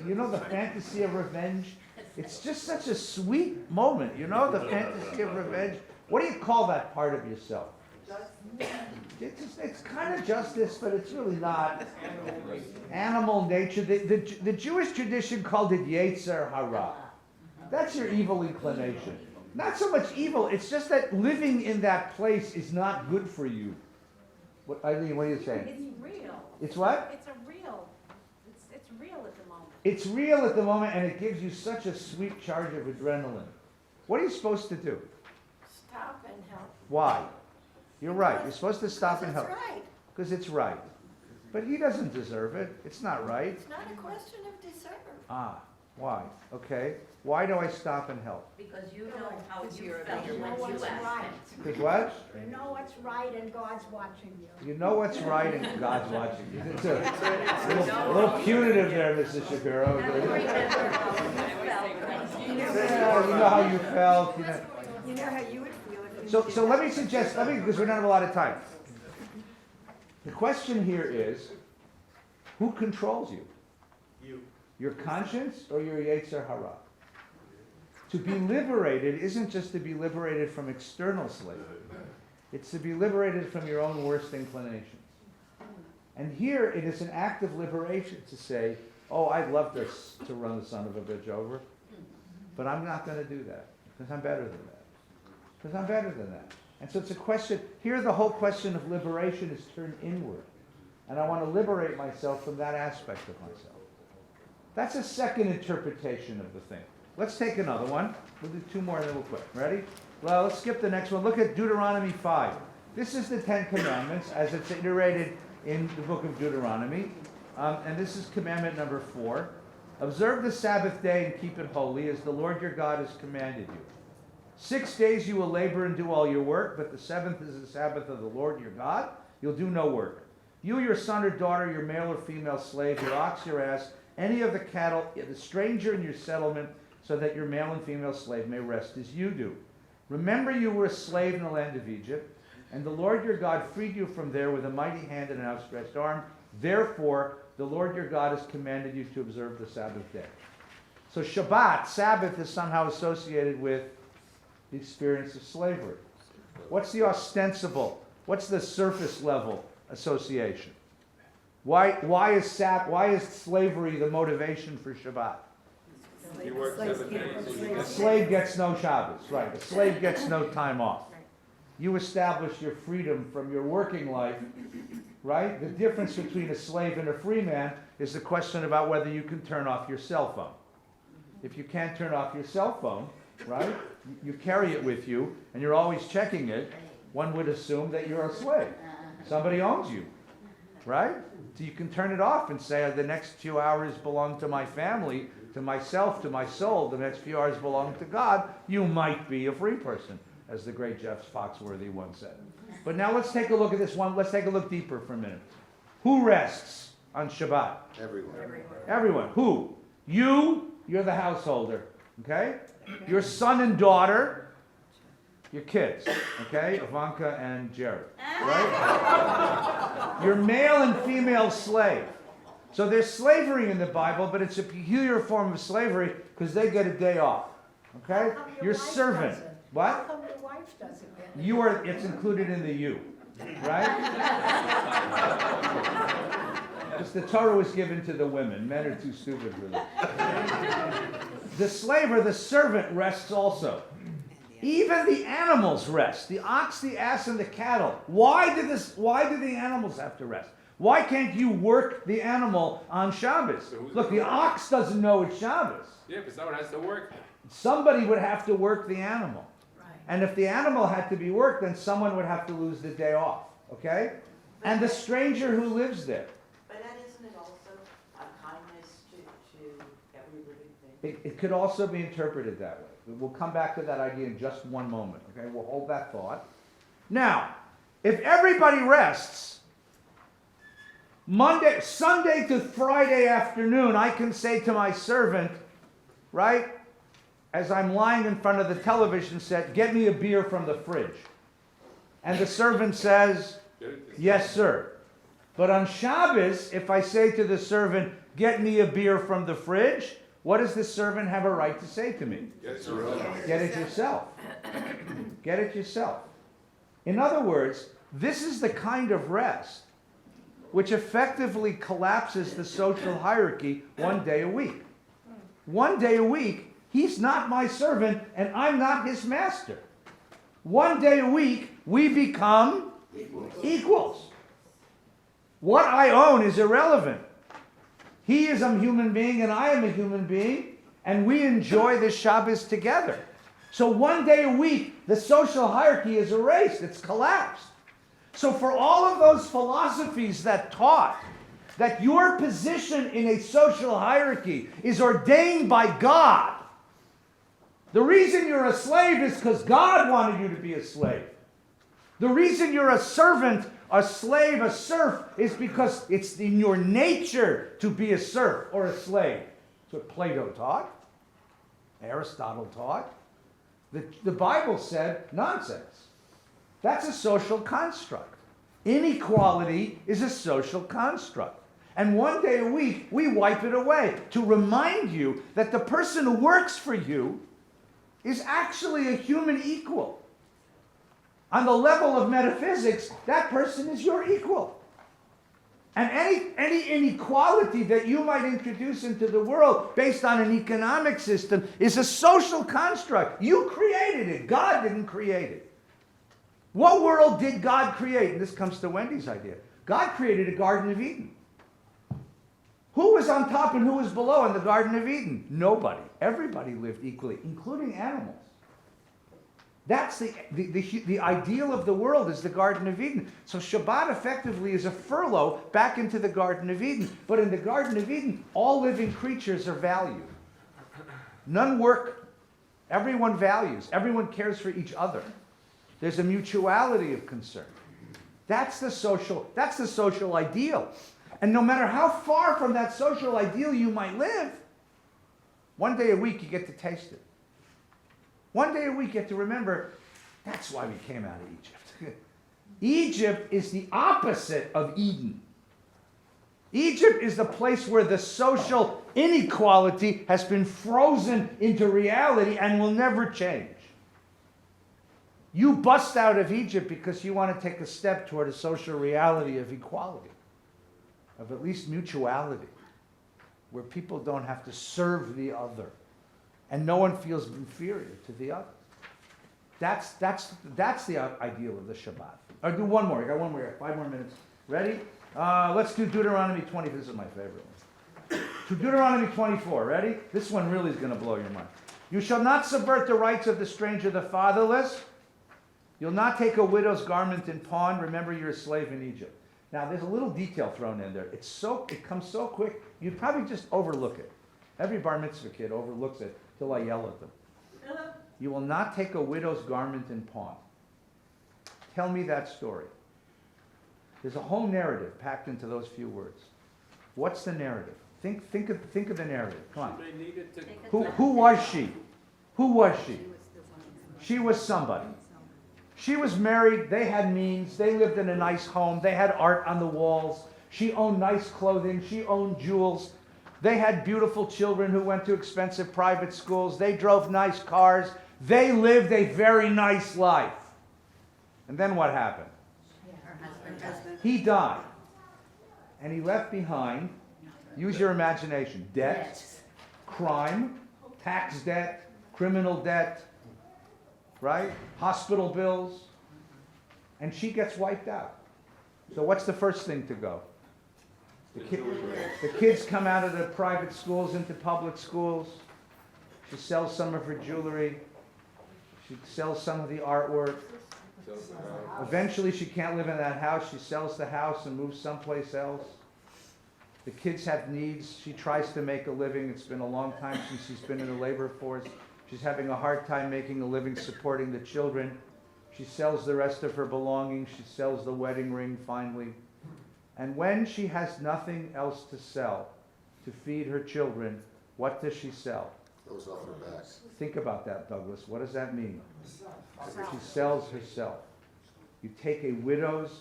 you know, the fantasy of revenge? It's just such a sweet moment, you know, the fantasy of revenge. What do you call that part of yourself? It's kind of justice, but it's really not. Animal nature. The Jewish tradition called it Yetzer Hara. That's your evil inclination. Not so much evil, it's just that living in that place is not good for you. What, Eileen, what are you saying? It's real. It's what? It's real at the moment. It's real at the moment, and it gives you such a sweet charge of adrenaline. What are you supposed to do? Stop and help. Why? You're right. You're supposed to stop and help. That's right. Because it's right. But he doesn't deserve it. It's not right. It's not a question of deserve. Ah, why? Okay. Why do I stop and help? Because you know how Because you you're felt you know when what's you asked right. him. Because what? You know what's right and God's watching you. You know what's right and God's watching you. It's a little punitive there, Mrs. Shapiro. Now you remember how you felt when you Yeah, you know how you felt. You know. You know how you would feel if you So let me suggest, because we don't have a lot of time. The question here is, who controls you? You. Your conscience or your Yetzer Hara? To be liberated isn't just to be liberated from external slavery. It's to be liberated from your own worst inclinations. And here it is an act of liberation to say, oh, I'd love to run the son of a bitch over, but I'm not going to do that because I'm better than that. Because I'm better than that. And so it's a question, here the whole question of liberation is turned inward. And I want to liberate myself from that aspect of myself. That's a second interpretation of the thing. Let's take another one. We'll do 2 more and then we'll quit. Ready? Well, let's skip the next one. Look at Deuteronomy 5. This is the 10 Commandments as it's iterated in the book of Deuteronomy. And this is commandment number 4. Observe the Sabbath day and keep it holy as the Lord your God has commanded you. 6 days you will labor and do all your work, but the 7th is the Sabbath of the Lord your God. You'll do no work. You, your son or daughter, your male or female slave, your ox, your ass, any of the cattle, the stranger in your settlement, so that your male and female slave may rest as you do. Remember you were a slave in the land of Egypt, and the Lord your God freed you from there with a mighty hand and an outstretched arm. Therefore, the Lord your God has commanded you to observe the Sabbath day. So Shabbat, Sabbath, is somehow associated with the experience of slavery. What's the ostensible, what's the surface level association? Why is slavery the motivation for Shabbat? You work 7 days. A slave gets no Shabbos, right? A slave gets no time off. You establish your freedom from your working life, right? The difference between a slave and a free man is the question about whether you can turn off your cell phone. If you can't turn off your cell phone, right? You carry it with you, and you're always checking it. One would assume that you're a slave. Somebody owns you, right? So you can turn it off and say, the next few hours belong to my family, to myself, to my soul. The next few hours belong to God. You might be a free person, as the great Jeff Foxworthy once said. But now let's take a look at this one. Let's take a look deeper for a minute. Who rests on Shabbat? Everyone. Everyone. Who? You're the householder. Okay? Your son and daughter, Your kids, okay? Ivanka and Jared, right? Your male and female slave. So there's slavery in the Bible, but it's a peculiar form of slavery because they get a day off, okay? How come Your wife servant. doesn't? How What? come your wife doesn't get it? You are, it's included in the you, right? Because the Torah was given to the women. Men are too stupid for that. The slave or the servant rests also. Even the animals rest. The ox, the ass, and the cattle. Why do the animals have to rest? Why can't you work the animal on Shabbos? Look, the ox doesn't know it's Shabbos. Yeah, but someone has to work. Somebody would have to work the animal. Right. And if the animal had to be worked, then someone would have to lose the day off. Okay? And the stranger who lives there. But that isn't it also a kindness to every living thing? It could also be interpreted that way. We'll come back to that idea in just one moment. Okay? We'll hold that thought. Now, if everybody rests, Sunday to Friday afternoon, I can say to my servant, right, as I'm lying in front of the television set, get me a beer from the fridge. And the servant says, yes, sir. But on Shabbos, if I say to the servant, get me a beer from the fridge, what does the servant have a right to say to me? Get it yourself. Get it yourself. In other words, this is the kind of rest which effectively collapses the social hierarchy one day a week. One day a week, he's not my servant and I'm not his master. One day a week, we become equals. What I own is irrelevant. He is a human being and I am a human being, and we enjoy this Shabbos together. So one day a week, the social hierarchy is erased. It's collapsed. So for all of those philosophies that taught that your position in a social hierarchy is ordained by God, the reason you're a slave is because God wanted you to be a slave. The reason you're a servant, a slave, a serf, is because it's in your nature to be a serf or a slave. That's what Plato taught. Aristotle taught. The Bible said nonsense. That's a social construct. Inequality is a social construct. And one day a week, we wipe it away to remind you that the person who works for you is actually a human equal. On the level of metaphysics, that person is your equal. And any inequality that you might introduce into the world based on an economic system is a social construct. You created it. God didn't create it. What world did God create? And this comes to Wendy's idea. God created a Garden of Eden. Who was on top and who was below in the Garden of Eden? Nobody. Everybody lived equally, including animals. That's the ideal of the world, is the Garden of Eden. So Shabbat effectively is a furlough back into the Garden of Eden. But in the Garden of Eden, all living creatures are valued. None work. Everyone values. Everyone cares for each other. There's a mutuality of concern. That's the social ideal. And no matter how far from that social ideal you might live, one day a week you get to taste it. One day a week you get to remember, that's why we came out of Egypt. Egypt is the opposite of Eden. Egypt is the place where the social inequality has been frozen into reality and will never change. You bust out of Egypt because you want to take a step toward a social reality of equality, of at least mutuality, where people don't have to serve the other, and no one feels inferior to the other. That's the ideal of the Shabbat. I'll do one more. I got one more. 5 more minutes. Ready? Let's do Deuteronomy 20. This is my favorite one. To Deuteronomy 24. Ready? This one really is going to blow your mind. You shall not subvert the rights of the stranger, the fatherless. You'll not take a widow's garment in pawn. Remember, you're a slave in Egypt. Now, there's a little detail thrown in there. It comes so quick, you'd probably just overlook it. Every bar mitzvah kid overlooks it till I yell at them. You will not take a widow's garment in pawn. Tell me that story. There's a whole narrative packed into those few words. What's the narrative? Think of the narrative. Come on. They needed to. Who was she? Who was she? She was somebody. She was married, they had means, they lived in a nice home, they had art on the walls, she owned nice clothing, she owned jewels, they had beautiful children who went to expensive private schools, they drove nice cars, they lived a very nice life. And then what happened? Her husband. He died. And he left behind, use your imagination, debt, crime, tax debt, criminal debt, right? Hospital bills. And she gets wiped out. So what's the first thing to go? The kids come out of the private schools into public schools. She sells some of her jewelry. She sells some of the artwork. Eventually she can't live in that house. She sells the house and moves someplace else. The kids have needs. She tries to make a living. It's been a long time since she's been in the labor force. She's having a hard time making a living supporting the children. She sells the rest of her belongings. She sells the wedding ring finally. And when she has nothing else to sell to feed her children, what does she sell? Goes off her back. Think about that, Douglas. What does that mean? She sells herself. You take a widow's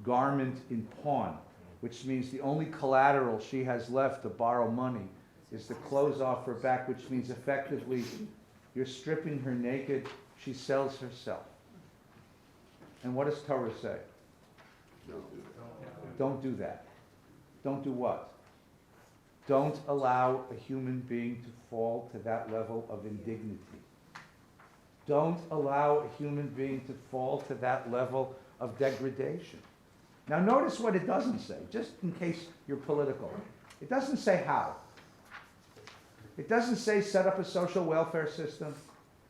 garment in pawn, which means the only collateral she has left to borrow money is the clothes off her back, which means effectively you're stripping her naked. She sells herself. And what does Torah say? Don't do that. Don't do what? Don't allow a human being to fall to that level of indignity. Don't allow a human being to fall to that level of degradation. Now notice what it doesn't say, just in case you're political. It doesn't say how. It doesn't say set up a social welfare system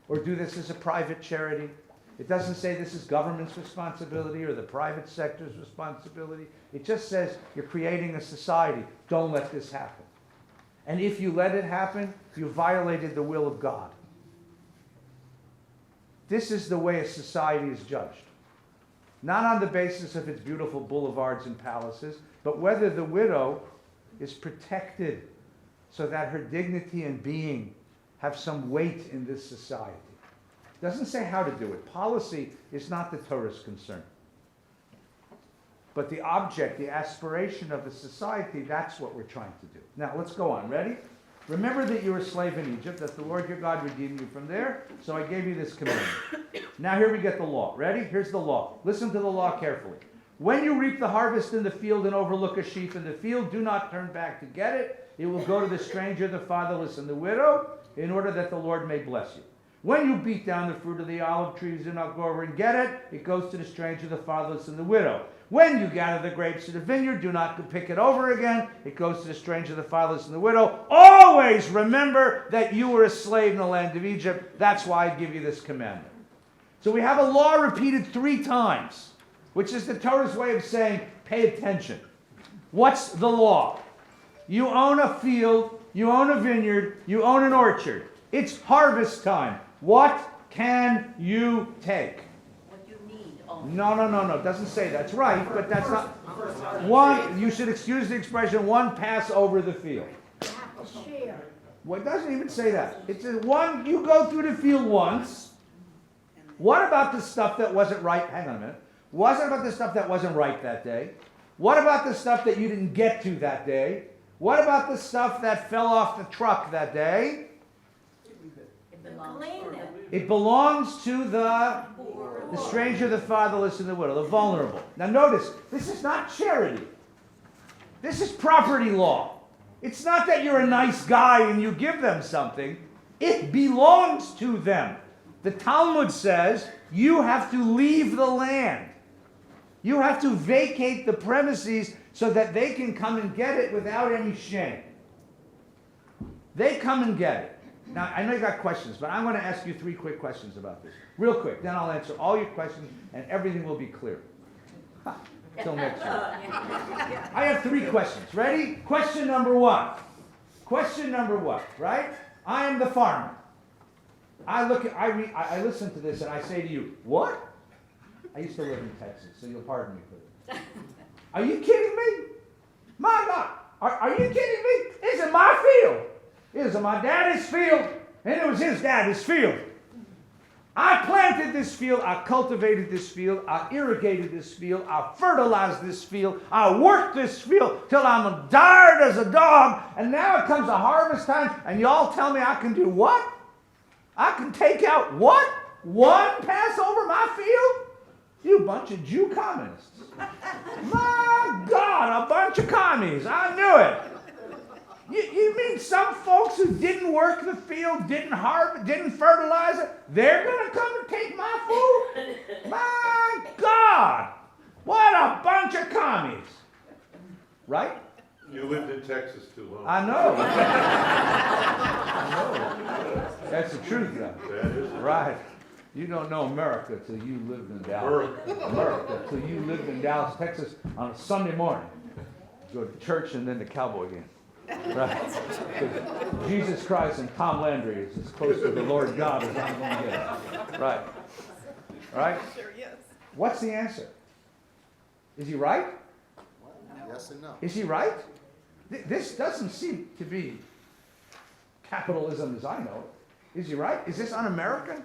or do this as a private charity. It doesn't say this is government's responsibility or the private sector's responsibility. It just says you're creating a society. Don't let this happen. And if you let it happen, you violated the will of God. This is the way a society is judged. Not on the basis of its beautiful boulevards and palaces, but whether the widow is protected so that her dignity and being have some weight in this society. It doesn't say how to do it. Policy is not the Torah's concern. But the object, the aspiration of the society, that's what we're trying to do. Now, let's go on. Ready? Remember that you were a slave in Egypt, that the Lord your God redeemed you from there, so I gave you this commandment. Now here we get the law. Ready? Here's the law. Listen to the law carefully. When you reap the harvest in the field and overlook a sheaf in the field, do not turn back to get it. It will go to the stranger, the fatherless, and the widow, in order that the Lord may bless you. When you beat down the fruit of the olive trees, do not go over and get it. It goes to the stranger, the fatherless, and the widow. When you gather the grapes of the vineyard, do not pick it over again. It goes to the stranger, the fatherless, and the widow. Always remember that you were a slave in the land of Egypt. That's why I give you this commandment. So we have a law repeated 3 times, which is the Torah's way of saying, pay attention. What's the law? You own a field, you own a vineyard, you own an orchard. It's harvest time. What can you take? What you need only. No. It doesn't say that's right, but that's not. One, you should excuse the expression, one pass over the field. You have to share. Well, it doesn't even say that. It says one, you go through the field once. What about the stuff that wasn't right? Hang on a minute. What about the stuff that wasn't right that day? What about the stuff that you didn't get to that day? What about the stuff that fell off the truck that day? It belongs to the stranger, the fatherless, and the widow, the vulnerable. Now notice, this is not charity. This is property law. It's not that you're a nice guy and you give them something. It belongs to them. The Talmud says you have to leave the land. You have to vacate the premises so that they can come and get it without any shame. They come and get it. Now, I know you got questions, but I'm going to ask you 3 quick questions about this. Real quick. Then I'll answer all your questions and everything will be clear. Till next year. I have 3 questions. Ready? Question number 1. Question number 1, right? I am the farmer. I listen to this and I say to you, what? I used to live in Texas, so you'll pardon me for this. Are you kidding me? My God, are you kidding me? This is my field. It was my daddy's field, and it was his daddy's field. I planted this field, I cultivated this field, I irrigated this field, I fertilized this field, I worked this field till I'm tired as a dog, and now it comes a harvest time, and y'all tell me I can do what? I can take out what? One pass over my field? You bunch of Jew communists. My God, a bunch of commies. I knew it. You mean some folks who didn't work the field, didn't harvest, didn't fertilize it, they're going to come and take my food? My God, what a bunch of commies. Right? You lived in Texas too long. I know. I know. That's the truth, though. That is. Right. You don't know America till you lived in Dallas. America till you lived in Dallas, Texas on a Sunday morning. Go to church and then the cowboy game. Right. Jesus Christ and Tom Landry is as close to the Lord God as I'm going to get. Right. Right? Sure, yes. What's the answer? Is he right? Yes and no. Is he right? This doesn't seem to be capitalism as I know it. Is he right? Is this un-American?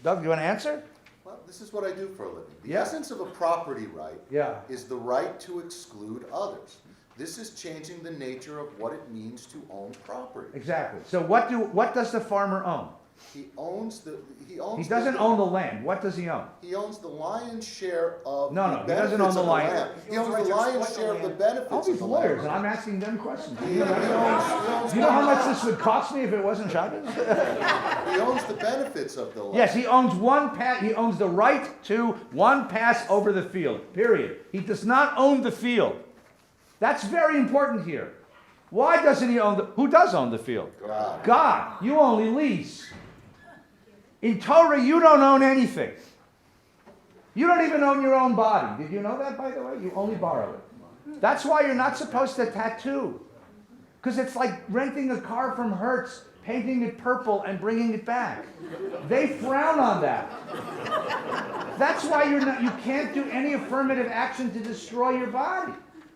Doug, do you want to answer? Well, this is what I do for a living. The Yeah. essence of a property right Yeah. is the right to exclude others. This is changing the nature of what it means to own property. Exactly. So what does the farmer own? He owns the He doesn't own the land. What does he own? He owns the lion's share of No, the he doesn't benefits own the of lion. land. He owns the lion's share of the benefits All of these the lawyers, and land. I'm asking them questions. He owns You know how much this would cost me if it wasn't Shabbos? he owns the benefits of the land. Yes, he owns He owns the right to one pass over the field. Period. He does not own the field. That's very important here. Why doesn't he own who does own the field? God. God. You only lease. In Torah, you don't own anything. You don't even own your own body. Did you know that, by the way? You only borrow it. That's why you're not supposed to tattoo. Because it's like renting a car from Hertz, painting it purple, and bringing it back. They frown on that. That's why you can't do any affirmative action to destroy your body.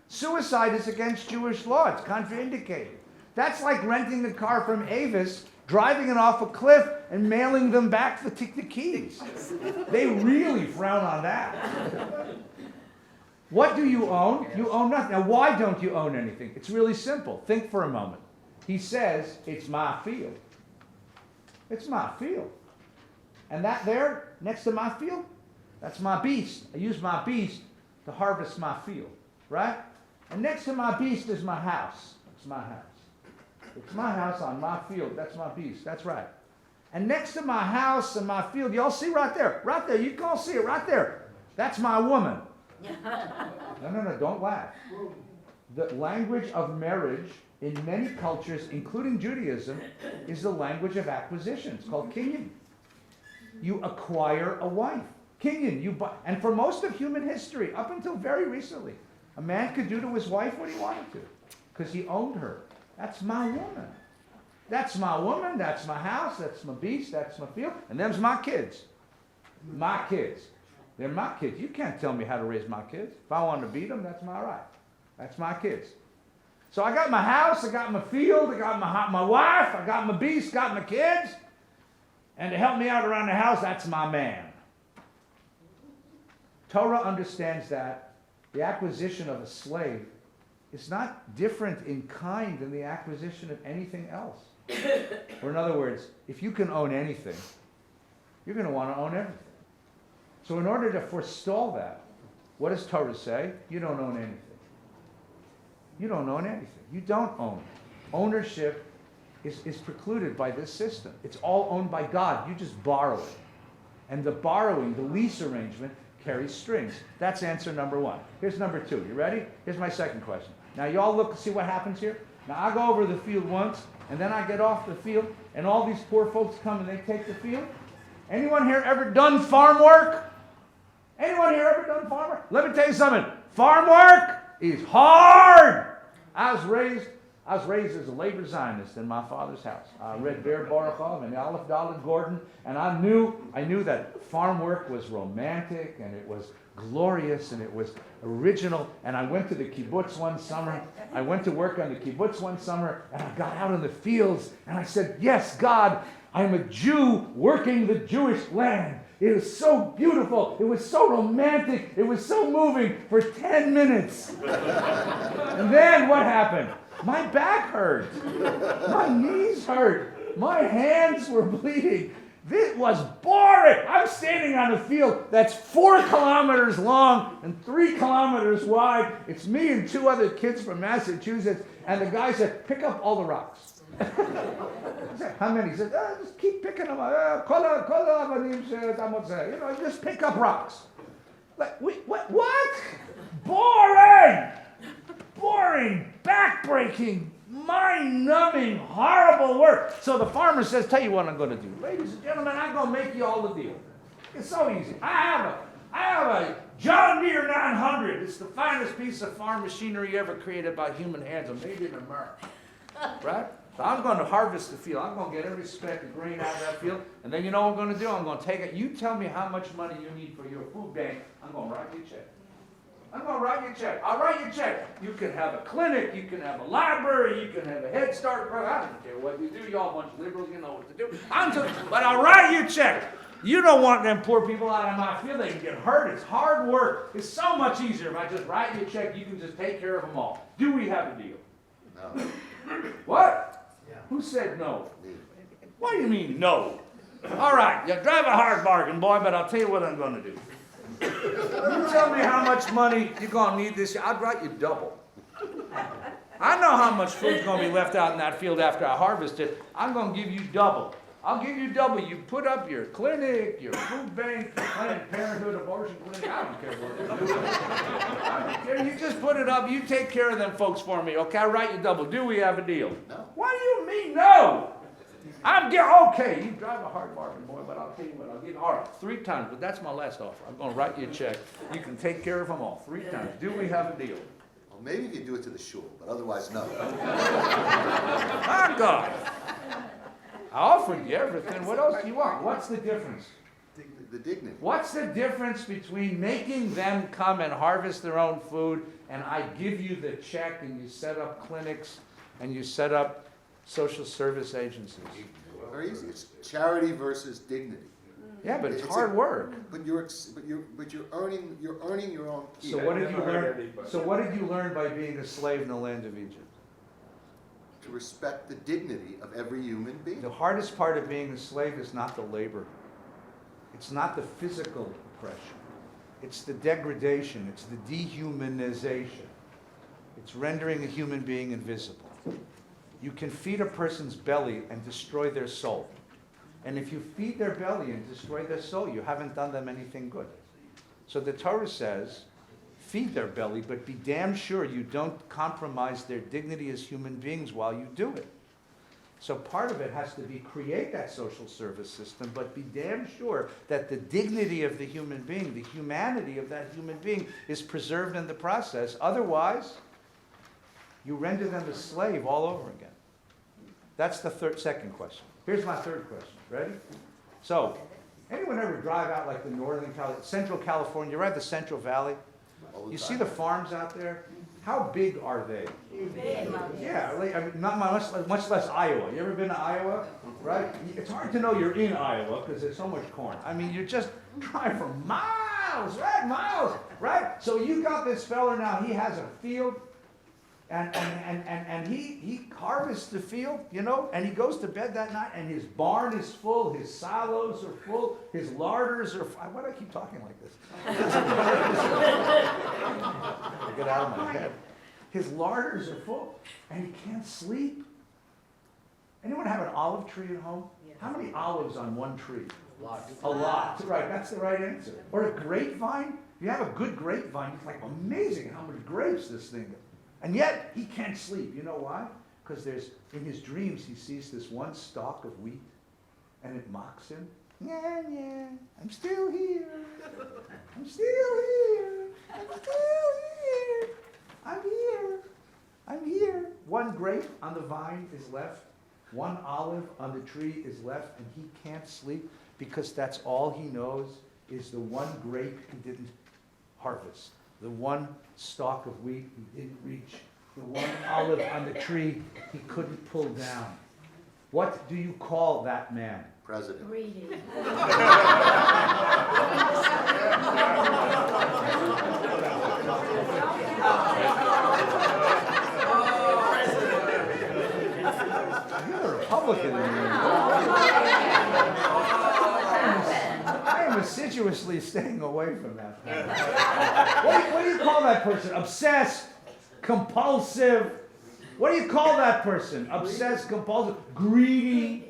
Suicide is against Jewish law. It's contraindicated. That's like renting a car from Avis, driving it off a cliff, and mailing them back the keys. They really frown on that. What do you own? You own nothing. Now, why don't you own anything? It's really simple. Think for a moment. He says, it's my field. It's my field. And that there, next to my field, that's my beast. I use my beast to harvest my field, right? And next to my beast is my house. It's my house. It's my house on my field. That's my beast. That's right. And next to my house and my field, y'all see right there. Right there. You can all see it right there. That's my woman. No, don't laugh. The language of marriage in many cultures, including Judaism, is the language of acquisition. It's called kinyan. You acquire a wife. Kinyan. You buy. And for most of human history, up until very recently, a man could do to his wife what he wanted to because he owned her. That's my woman. That's my woman. That's my house. That's my beast. That's my field. And them's my kids. My kids. They're my kids. You can't tell me how to raise my kids. If I want to beat them, that's my right. That's my kids. So I got my house. I got my field. I got my wife. I got my beast. Got my kids. And to help me out around the house, that's my man. Torah understands that the acquisition of a slave is not different in kind than the acquisition of anything else. Or in other words, if you can own anything, you're going to want to own everything. So in order to forestall that, what does Torah say? You don't own anything. You don't own anything. You don't own. Ownership is precluded by this system. It's all owned by God. You just borrow it. And the borrowing, the lease arrangement, carries strings. That's answer number one. Here's number two. You ready? Here's my second question. Now y'all look, see what happens here? Now I go over the field once, and then I get off the field, and all these poor folks come and they take the field. Anyone here ever done farm work? Anyone here ever done farm work? Let me tell you something. Farm work is hard. I was raised as a labor Zionist in my father's house. I read Ber Baruchov and Aleph Dalet Gordon, and I knew that farm work was romantic and it was glorious and it was original. And I went to the kibbutz one summer. I went to work on the kibbutz one summer, and I got out in the fields and I said, "Yes, God, I'm a Jew working the Jewish land. It was so beautiful. It was so romantic. It was so moving for 10 minutes. And then what happened? My back hurt. My knees hurt. My hands were bleeding. This was boring. I'm standing on a field that's 4 kilometers long and 3 kilometers wide. It's me and 2 other kids from Massachusetts. And the guy said, pick up all the rocks. I said, how many? He said, just keep picking them up. Just pick up rocks. Like, what? Boring! Boring, backbreaking, mind-numbing, horrible work. So the farmer says, tell you what I'm going to do. Ladies and gentlemen, I'm going to make you all the deal. It's so easy. I have a John Deere 900. It's the finest piece of farm machinery ever created by human hands, and made in America. Right? So I'm going to harvest the field. I'm going to get every speck of grain out of that field. And then you know what I'm going to do? I'm going to take it. You tell me how much money you need for your food bank. I'm going to write you a check. I'm going to write you a check. I'll write you a check. You can have a clinic. You can have a library. You can have a Head Start program. I don't care what you do. Y'all a bunch of liberals. You know what to do. But I'll write you a check. You don't want them poor people out of my field. They can get hurt. It's hard work. It's so much easier if I just write you a check. You can just take care of them all. Do we have a deal? No. What? Who said no? What do you mean no? All right, you drive a hard bargain, boy, but I'll tell you what I'm going to do. You tell me how much money you're going to need this year. I'll write you double. I know how much food's going to be left out in that field after I harvest it. I'm going to give you double. I'll give you double. You put up your clinic, your food bank, your Planned Parenthood abortion clinic. I don't care what you're doing. I don't care. You just put it up. You take care of them folks for me, okay? I'll write you double. Do we have a deal? No. What do you mean no? Okay, you drive a hard bargain, boy, but I'll tell you what, I'll give you, all right, 3 times, but that's my last offer. I'm going to write you a check. You can take care of them all 3 times. Do we have a deal? Well, maybe if you do it to the shul, but otherwise, no. My God. I offered you everything. What else do you want? What's the difference? The dignity. What's the difference between making them come and harvest their own food and I give you the check and you set up clinics and you set up social service agencies? Very easy. It's charity versus dignity. Yeah, but it's hard work. But you're earning your own keep. So what did you learn? So what did you learn by being a slave in the land of Egypt? To respect the dignity of every human being. The hardest part of being a slave is not the labor. It's not the physical oppression. It's the degradation. It's the dehumanization. It's rendering a human being invisible. You can feed a person's belly and destroy their soul. And if you feed their belly and destroy their soul, you haven't done them anything good. So the Torah says, feed their belly, but be damn sure you don't compromise their dignity as human beings while you do it. So part of it has to be create that social service system, but be damn sure that the dignity of the human being, the humanity of that human being is preserved in the process. Otherwise, you render them a slave all over again. That's the second question. Here's my third question. Ready? So, anyone ever drive out like the Central California, right, the Central Valley? You see the farms out there? How big are they? Big. Yeah, I mean, not much less Iowa. You ever been to Iowa? Right? It's hard to know you're in Iowa because there's so much corn. I mean, you just drive for miles, right? Miles, right? So you got this fella now, he has a field, and he harvests the field, you know, and he goes to bed that night, and his barn is full, his silos are full, his larders are full. Why do I keep talking like this? Get out of my head. His larders are full, and he can't sleep. Anyone have an olive tree at home? How many olives on one tree? A lot. Right, that's the right answer. Or a grapevine. If you have a good grapevine, it's like amazing how many grapes this thing is. And yet, he can't sleep. You know why? Because in his dreams, he sees this one stalk of wheat, and it mocks him. Yeah, I'm still here. I'm still here. I'm still here. I'm here. I'm here. One grape on the vine is left. One olive on the tree is left, and he can't sleep because that's all he knows is the one grape he didn't harvest. The one stalk of wheat he didn't reach. The one olive on the tree he couldn't pull down. What do you call that man? President. Greedy. You're a Republican. I am assiduously staying away from that. What do you call that person? Obsessed, compulsive. What do you call that person? Obsessed, compulsive, greedy.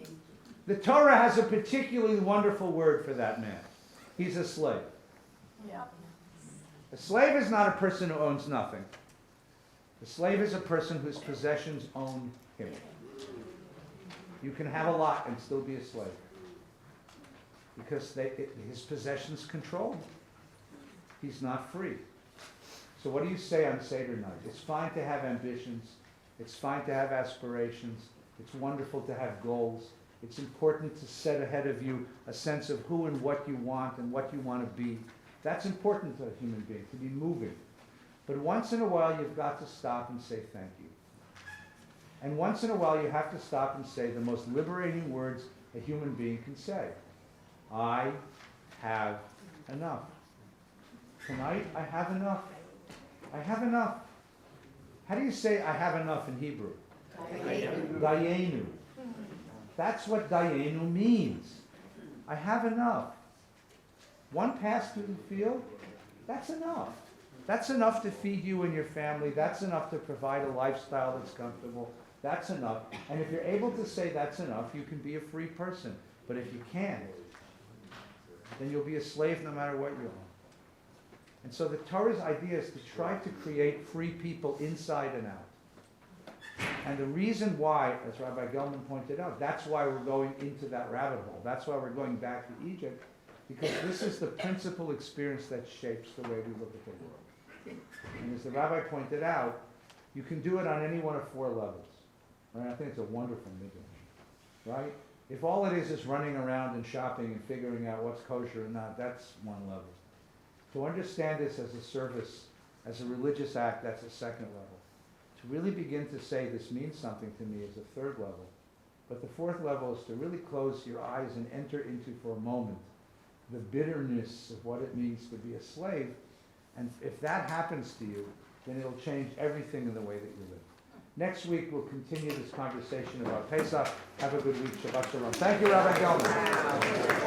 The Torah has a particularly wonderful word for that man. He's a slave. A slave is not a person who owns nothing. A slave is a person whose possessions own him. You can have a lot and still be a slave. Because his possessions control him. He's not free. So what do you say on Seder night? It's fine to have ambitions. It's fine to have aspirations. It's wonderful to have goals. It's important to set ahead of you a sense of who and what you want and what you want to be. That's important to a human being, to be moving. But once in a while, you've got to stop and say thank you. And once in a while, you have to stop and say the most liberating words a human being can say. I have enough. Tonight, I have enough. I have enough. How do you say I have enough in Hebrew? Dayenu. That's what Dayenu means. I have enough. One pass through the field, that's enough. That's enough to feed you and your family. That's enough to provide a lifestyle that's comfortable. That's enough. And if you're able to say that's enough, you can be a free person. But if you can't, then you'll be a slave no matter what you own. And so the Torah's idea is to try to create free people inside and out. And the reason why, as Rabbi Gelman pointed out, that's why we're going into that rabbit hole. That's why we're going back to Egypt, because this is the principal experience that shapes the way we look at the world. And as the Rabbi pointed out, you can do it on any one of 4 levels. Right? I think it's a wonderful midrash. Right? If all it is running around and shopping and figuring out what's kosher and not, that's one level. To understand this as a service, as a religious act, that's a second level. To really begin to say this means something to me is a third level. But the fourth level is to really close your eyes and enter into, for a moment, the bitterness of what it means to be a slave. And if that happens to you, then it'll change everything in the way that you live. Next week, we'll continue this conversation about Pesach. Have a good week. Shabbat Shalom. Thank you, Rabbi Gelman.